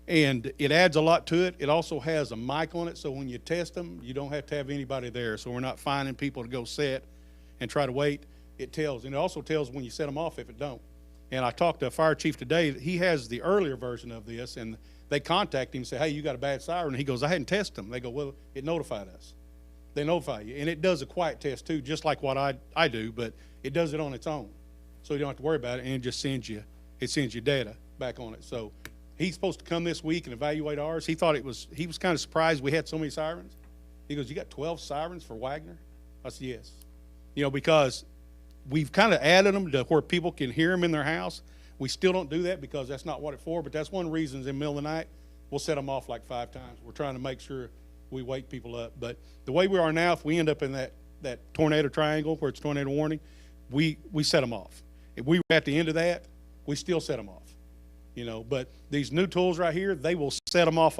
and it adds a lot to it. It also has a mic on it, so when you test them, you don't have to have anybody there. So we're not finding people to go set and try to wait. It tells, and it also tells when you set them off if it don't. And I talked to a fire chief today. He has the earlier version of this, and they contact him and say, hey, you got a bad siren. And he goes, I hadn't tested them. They go, well, it notified us. They notify you. And it does a quiet test too, just like what I do, but it does it on its own. So you don't have to worry about it, and it just sends you data back on it. So he's supposed to come this week and evaluate ours. He was kind of surprised we had so many sirens. He goes, you got 12 sirens for Wagoner? I said, yes. You know, because we've kind of added them to where people can hear them in their house. We still don't do that because that's not what it's for, but that's one of the reasons in the middle of the night, we'll set them off like 5 times. We're trying to make sure we wake people up. But the way we are now, if we end up in that tornado triangle where it's tornado warning, we set them off. If we were at the end of that, we still set them off. You know, but these new tools right here, they will set them off.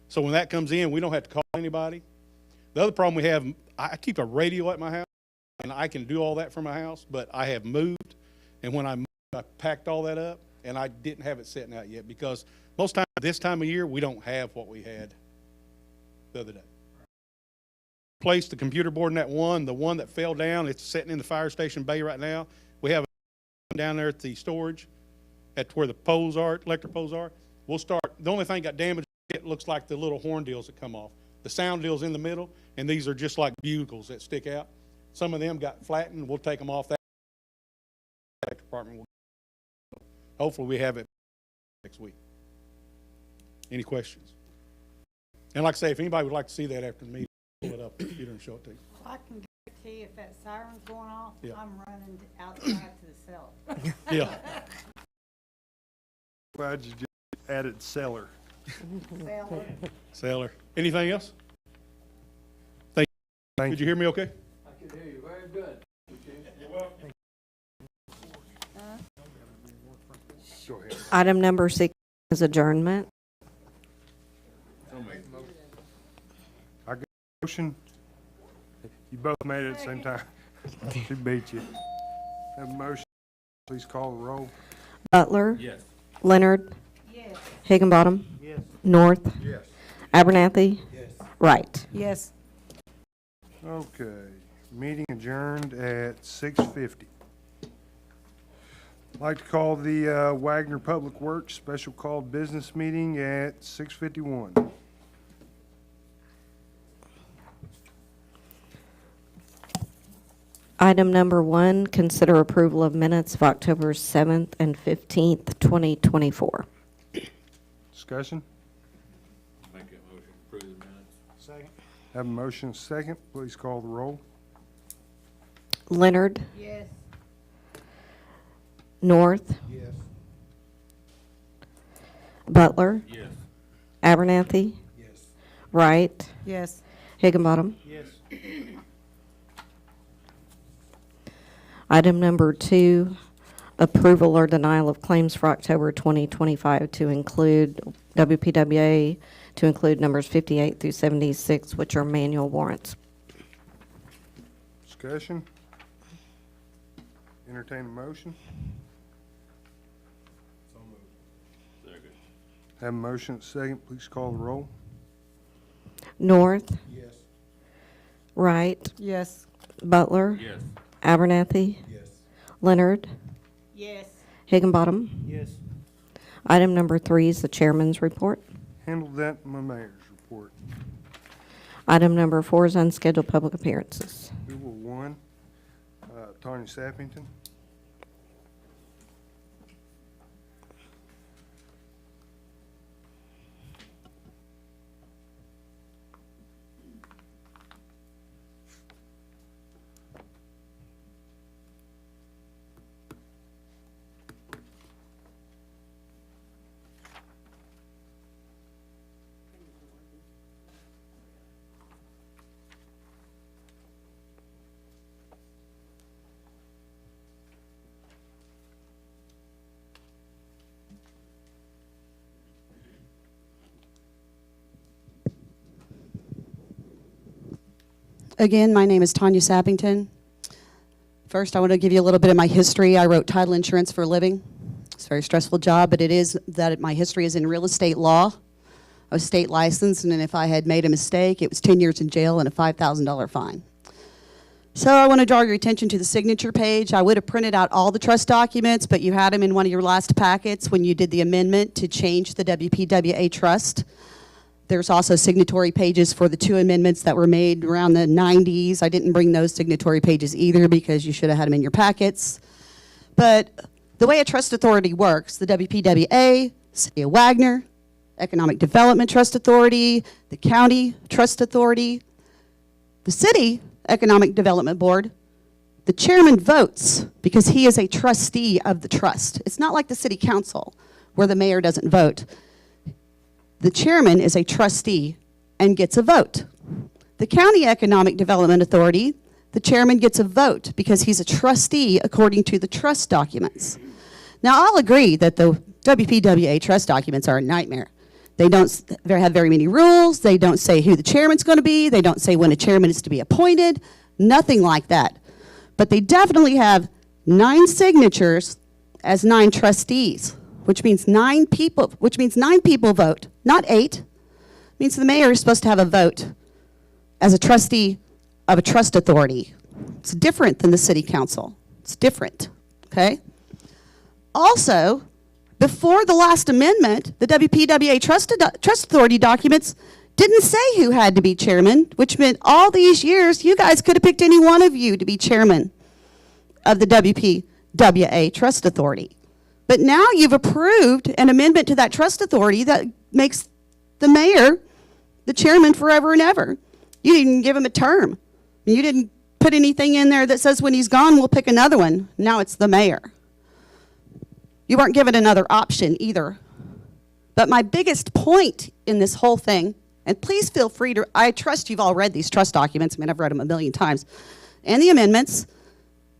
So when that comes in, we don't have to call anybody. The other problem we have, I keep a radio at my house, and I can do all that from my house, but I have moved, and when I moved, I packed all that up, and I didn't have it setting out yet because most times this time of year, we don't have what we had the other day. Placed the computer board in the one that fell down, it's sitting in the fire station bay right now. We have a down there at the storage, at where the poles are, electric poles are. We'll start, the only thing got damaged, it looks like the little horn deals that come off. The sound deal's in the middle, and these are just like bugles that stick out. Some of them got flattened, we'll take them off that department. Hopefully we have it next week. Any questions? And like I say, if anybody would like to see that after the meeting, pull it up, computer and show it to you. I can guarantee if that siren's going off, Yeah. I'm running outside to the cellar. Yeah. Glad you just added cellar. Cellar. Sailor. Anything else? Thank you. Could you hear me okay? I can hear you very good. You're welcome. Go ahead. Item number 6 is adjournment. I got a motion. You both made it at the same time. She beat you. Have a motion. Please call the roll. Butler. Yes. Leonard. Yes. Higginbottom. Yes. North. Yes. Abernathy. Yes. Wright. Yes. Okay, meeting adjourned at 6:50. I'd like to call the Wagoner Public Works Special Called Business Meeting at 6:51. Item number 1, consider approval of minutes of October 7th and 15th, 2024. Discussion? Make that motion, approve the minutes. Second. Have a motion second. Please call the roll. Leonard. Yes. North. Yes. Butler. Yes. Abernathy. Yes. Wright. Yes. Higginbottom. Yes. Item number 2, approval or denial of claims for October 2025 to include WPWA, to include numbers 58 through 76, which are manual warrants. Discussion? Entertain a motion? So moved. Second. Have a motion second. Please call the roll. North. Yes. Wright. Yes. Butler. Yes. Abernathy. Yes. Leonard. Yes. Higginbottom. Yes. Item number 3 is the chairman's report. Handled that in my mayor's report. Item number 4 is unscheduled public appearances. Who will one? Tanya Sappington. Again, my name is Tanya Sappington. First, I want to give you a little bit of my history. I wrote title insurance for a living. It's a very stressful job, but it is that my history is in real estate law. I was state licensed, and then if I had made a mistake, it was 10 years in jail and a $5,000 fine. So I want to draw your attention to the signature page. I would have printed out all the trust documents, but you had them in one of your last packets when you did the amendment to change the WPWA trust. There's also signatory pages for the 2 amendments that were made around the 90s. I didn't bring those signatory pages either because you should have had them in your packets. But the way a trust authority works, the WPWA, City of Wagoner, Economic Development Trust Authority, the County Trust Authority, the City Economic Development Board, the chairman votes because he is a trustee of the trust. It's not like the city council where the mayor doesn't vote. The chairman is a trustee and gets a vote. The County Economic Development Authority, the chairman gets a vote because he's a trustee according to the trust documents. Now, I'll agree that the WPWA trust documents are a nightmare. They don't have very many rules. They don't say who the chairman's going to be. They don't say when a chairman is to be appointed. Nothing like that. But they definitely have 9 signatures as 9 trustees, which means 9 people vote, not 8. It means the mayor is supposed to have a vote as a trustee of a trust authority. It's different than the city council. It's different, okay? Also, before the last amendment, the WPWA trust authority documents didn't say who had to be chairman, which meant all these years you guys could have picked any one of you to be chairman of the WPWA trust authority. But now you've approved an amendment to that trust authority that makes the mayor the chairman forever and ever. You didn't even give him a term. You didn't put anything in there that says when he's gone, we'll pick another one. Now it's the mayor. You weren't given another option either. But my biggest point in this whole thing, and please feel free to, I trust you've all read these trust documents. I mean, I've read them a million times. And the amendments.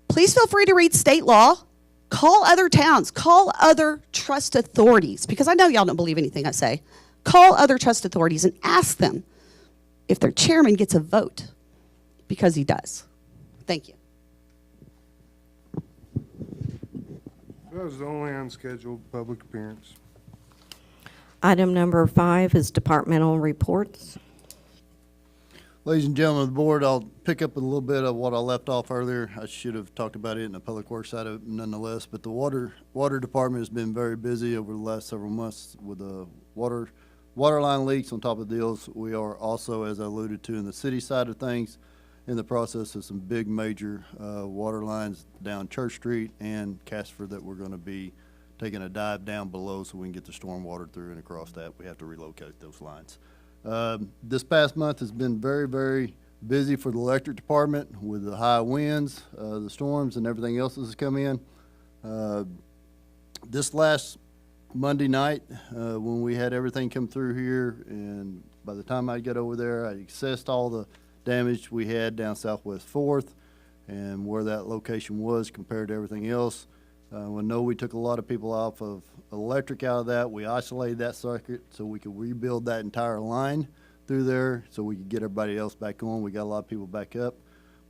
Please feel free to read state law. Call other towns, call other trust authorities, because I know y'all don't believe anything I say. Call other trust authorities and ask them if their chairman gets a vote, because he does. Thank you. That was the only unscheduled public appearance. Item number 5 is departmental reports. Ladies and gentlemen of the board, I'll pick up a little bit of what I left off earlier. I should have talked about it in the public works side of it nonetheless, but the water department has been very busy over the last several months with the water line leaks on top of deals. We are also, as I alluded to in the city side of things, in the process of some big major water lines down Church Street and Casper that we're going to be taking a dive down below so we can get the storm water through and across that. We have to relocate those lines. This past month has been very, very busy for the electric department with the high winds, the storms, and everything else that's come in. This last Monday night, when we had everything come through here, and by the time I got over there, I assessed all the damage we had down Southwest 4th and where that location was compared to everything else. We know we took a lot of people off of electric out of that. We isolated that circuit so we could rebuild that entire line through there so we could get everybody else back on. We got a lot of people back up.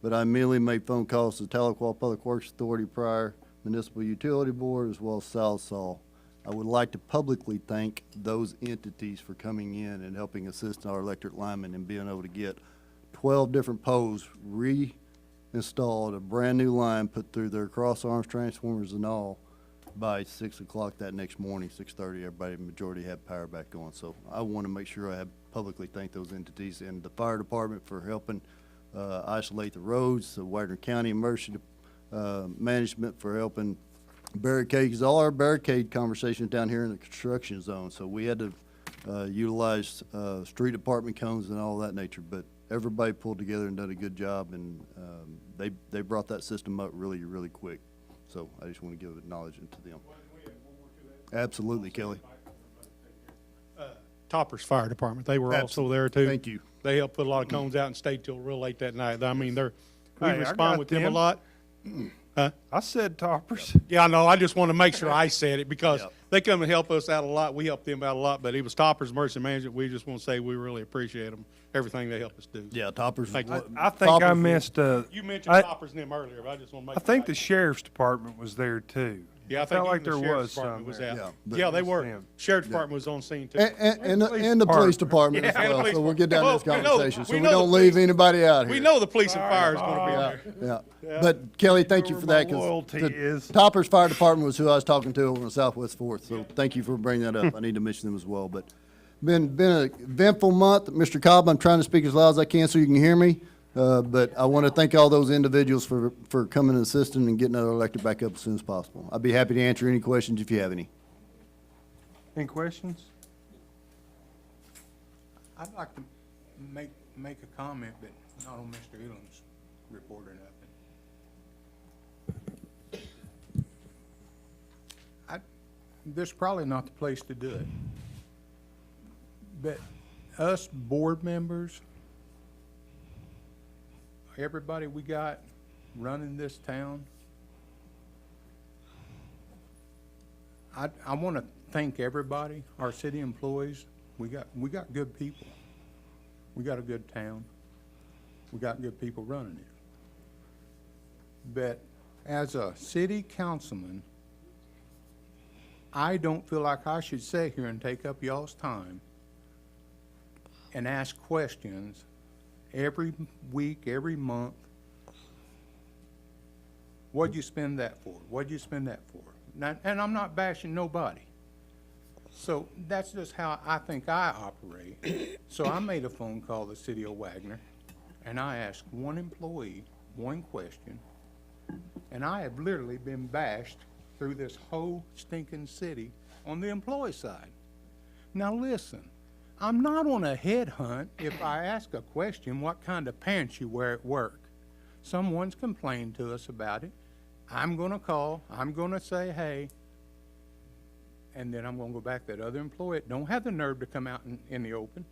But I immediately made phone calls to Tahlequah Public Works Authority, Pryor Municipal Utility Board, as well as Salsall. I would like to publicly thank those entities for coming in and helping assist our electric linemen and being able to get 12 different poles reinstalled, a brand new line put through their cross arms, transformers, and all by 6 o'clock that next morning, 6:30, everybody, majority had power back on. So I want to make sure I have publicly thank those entities and the fire department for helping isolate the roads, the Wagoner County Emergency Management for helping barricade, because all our barricade conversations down here in the construction zone. So we had to utilize street department cones and all that nature, but everybody pulled together and done a good job, and they brought that system up really, really quick. So I just want to give acknowledgement to them. Absolutely, Kelly. Topper's Fire Department, they were also there too. Thank you. They helped put a lot of cones out and stayed till real late that night. I mean, we Hey, I respond got with them a them. lot. Huh? I said toppers. Yeah, I know. I just want to make sure I said it because Yep. they come and help us out a lot. We help them out a lot, but it was Topper's Emergency Management. We just want to say we really appreciate them, everything they help us do. Yeah, Toppers. Thank you. I think I missed You mentioned Topper's and them earlier, but I just want to make I think sure the sheriff's department was there too. Yeah, I felt think like even the there Sheriff's was Department some was there. out. Yeah, but Yeah, they it's were. them. Sheriff's Department was on scene too. And the police department as Yeah, and the well, police so we'll get down to this department. Well, we know- conversation, so we we know the don't leave police- anybody out here. We know the police and fire is going to be there. Yeah, but Kelly, thank you for that, Where my loyalty because is. Topper's Fire Department was who I was talking to over on Southwest Fourth, so thank you for bringing that up. I need to mention them as well, but been a eventful month. Mr. Cobb, I'm trying to speak as loud as I can so you can hear me, but I want to thank all those individuals for coming and assisting and getting other elected back up as soon as possible. I'd be happy to answer any questions if you have any. Any questions? I'd like to make a comment, but not on Mr. Elam's report or nothing. This is probably not the place to do it. But us board members, everybody we got running this town, I want to thank everybody, our city employees. We got good people. We got a good town. We got good people running it. But as a city councilman, I don't feel like I should sit here and take up y'all's time and ask questions every week, every month. What'd you spend that for? What'd you spend that for? Now, and I'm not bashing nobody. So that's just how I think I operate. So I made a phone call to the city of Wagoner, and I asked one employee one question, and I have literally been bashed through this whole stinking city on the employee side. Now listen, I'm not on a headhunt if I ask a question, what kind of pants you wear at work. Someone's complained to us about it. I'm gonna call, I'm gonna say, hey, and then I'm gonna go back to that other employee that don't have the nerve to come out in the open,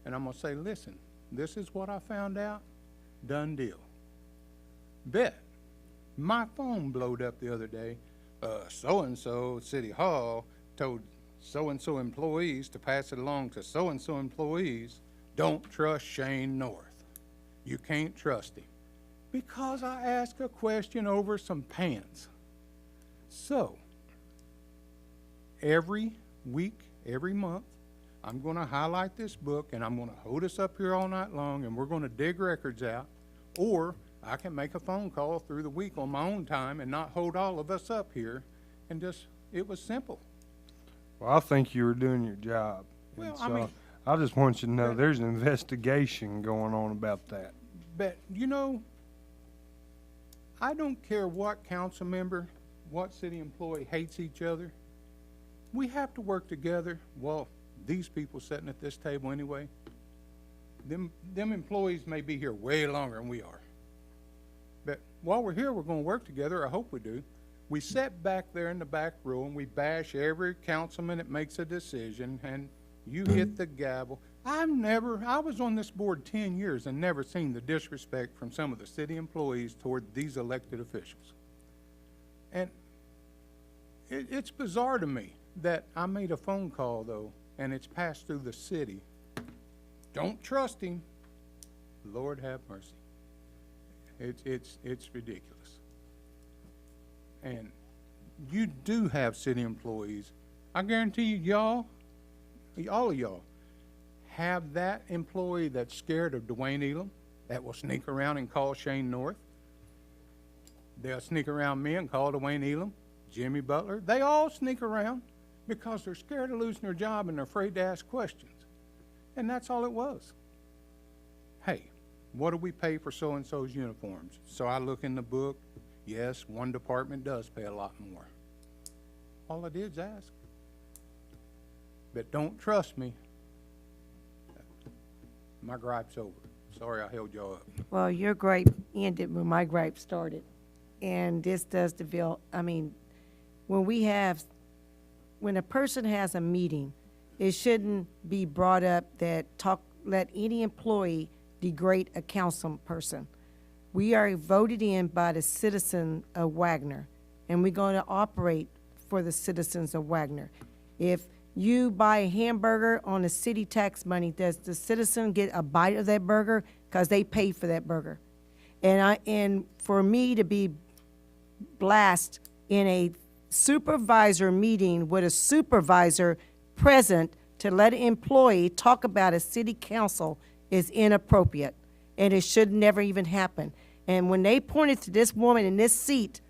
and I'm gonna say, listen, this is what I found out, done deal. Bet. My phone blowed up the other day. So-and-so City Hall told so-and-so employees to pass it along to so-and-so employees, don't trust Shane North. You can't trust him. Because I asked a question over some pants. So, every week, every month, I'm going to highlight this book, and I'm going to hold us up here all night long, and we're going to dig records out, or I can make a phone call through the week on my own time and not hold all of us up here, and just, it was simple. Well, I think you were doing your job. Well, And I so mean- I just want you to know there's an investigation going on about that. But, you know, I don't care what council member, what city employee hates each other. We have to work together. Well, these people sitting at this table anyway, them employees may be here way longer than we are. But while we're here, we're gonna work together. I hope we do. We sit back there in the back row and we bash every councilman that makes a decision, and you hit the gavel. I was on this board 10 years and never seen the disrespect from some of the city employees toward these elected officials. And it's bizarre to me that I made a phone call, though, and it's passed through the city. Don't trust him. Lord have mercy. It's ridiculous. And you do have city employees. I guarantee you, all of y'all, have that employee that's scared of Dwayne Elam, that will sneak around and call Shane North. They'll sneak around me and call Dwayne Elam. Jimmy Butler, they all sneak around because they're scared of losing their job and they're afraid to ask questions. And that's all it was. Hey, what do we pay for so-and-so's uniforms? So I look in the book. Yes, one department does pay a lot more. All I did is ask. But don't trust me. My gripe's over. Sorry I held y'all up. Well, your gripe ended when my gripe started. And this does develop, I mean, when a person has a meeting, it shouldn't be brought up that let any employee degrade a council person. We are voted in by the citizen of Wagoner, and we're going to operate for the citizens of Wagoner. If you buy a hamburger on the city tax money, does the citizen get a bite of that burger? Because they pay for that burger. And for me to be blasted in a supervisor meeting with a supervisor present to let an employee talk about a city council is inappropriate, and it should never even happen. And when they pointed to this woman in this seat,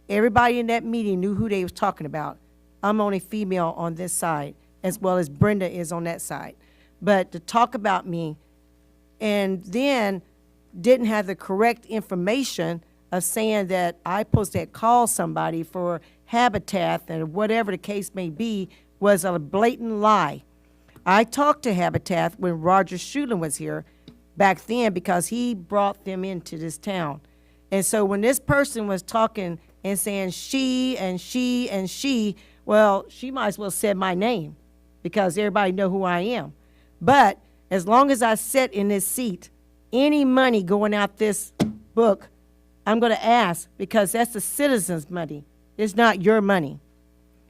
everybody in that meeting knew who they was talking about. I'm only female on this side, as well as Brenda is on that side. But to talk about me and then didn't have the correct information of saying that I supposed to call somebody for Habitat and whatever the case may be was a blatant lie. I talked to Habitat when Roger Schulen was here back then because he brought them into this town. And so when this person was talking and saying she and she and she, well, she might as well said my name because everybody know who I am. But as long as I sit in this seat, any money going out this book, I'm going to ask because that's the citizens' money. It's not your money.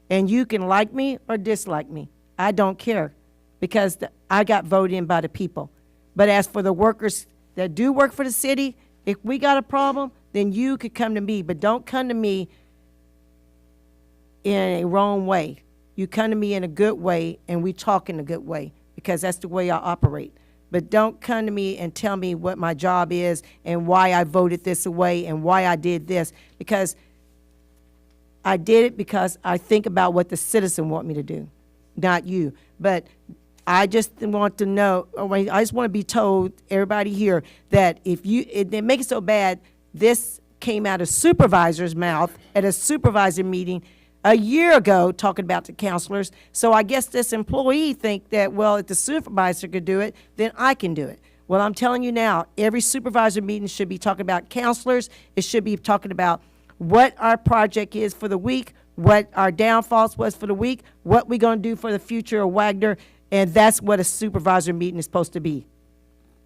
And you can like me or dislike me. I don't care because I got voted in by the people. But as for the workers that do work for the city, if we got a problem, then you could come to me. But don't come to me in a wrong way. You come to me in a good way, and we talk in a good way because that's the way I operate. But don't come to me and tell me what my job is and why I voted this way and why I did this. Because I did it because I think about what the citizen want me to do, not you. But I just want to know, I just want to be told, everybody here, that if they make it so bad, this came out of supervisor's mouth at a supervisor meeting a year ago talking about the counselors. So I guess this employee think that, well, if the supervisor could do it, then I can do it. Well, I'm telling you now, every supervisor meeting should be talking about counselors. It should be talking about what our project is for the week, what our downfalls was for the week, what we're going to do for the future of Wagoner, and that's what a supervisor meeting is supposed to be,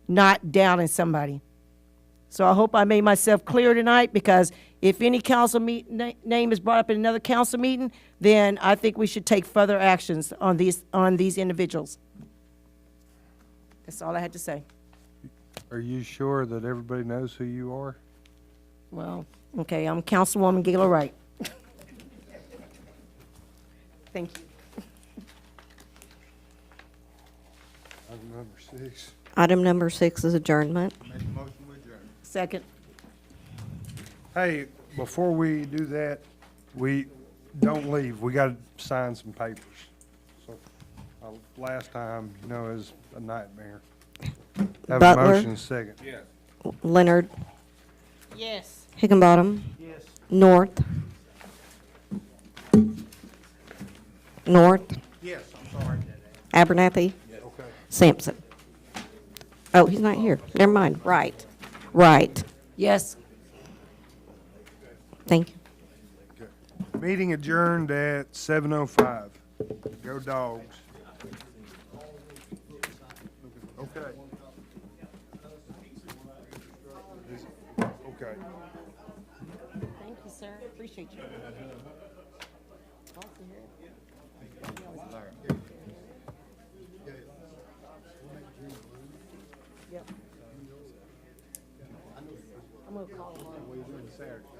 not downing somebody. So I hope I made myself clear tonight, because if any council name is brought up in another council meeting, then I think we should take further actions on these individuals. That's all I had to say. Are you sure that everybody knows who you are? Well, okay, I'm Councilwoman Gayla Wright. Thank you. Item number 6. Item number 6 is adjournment. Make a motion with adjourn. Second. Hey, before we do that, we don't leave. We got to sign some papers. So, last time, it was a nightmare. Have a Butler. motion second. Yes. Leonard. Yes. Higginbottom. Yes. North. North. Yes, I'm sorry. Abernathy. Okay. Sampson. Oh, he's not here. Never mind. Right. Right. Yes. Thank you. Meeting adjourned at 7:05. Go Dogs. Okay. Okay. Thank you, sir. Appreciate you. Yep. I'm gonna call him on.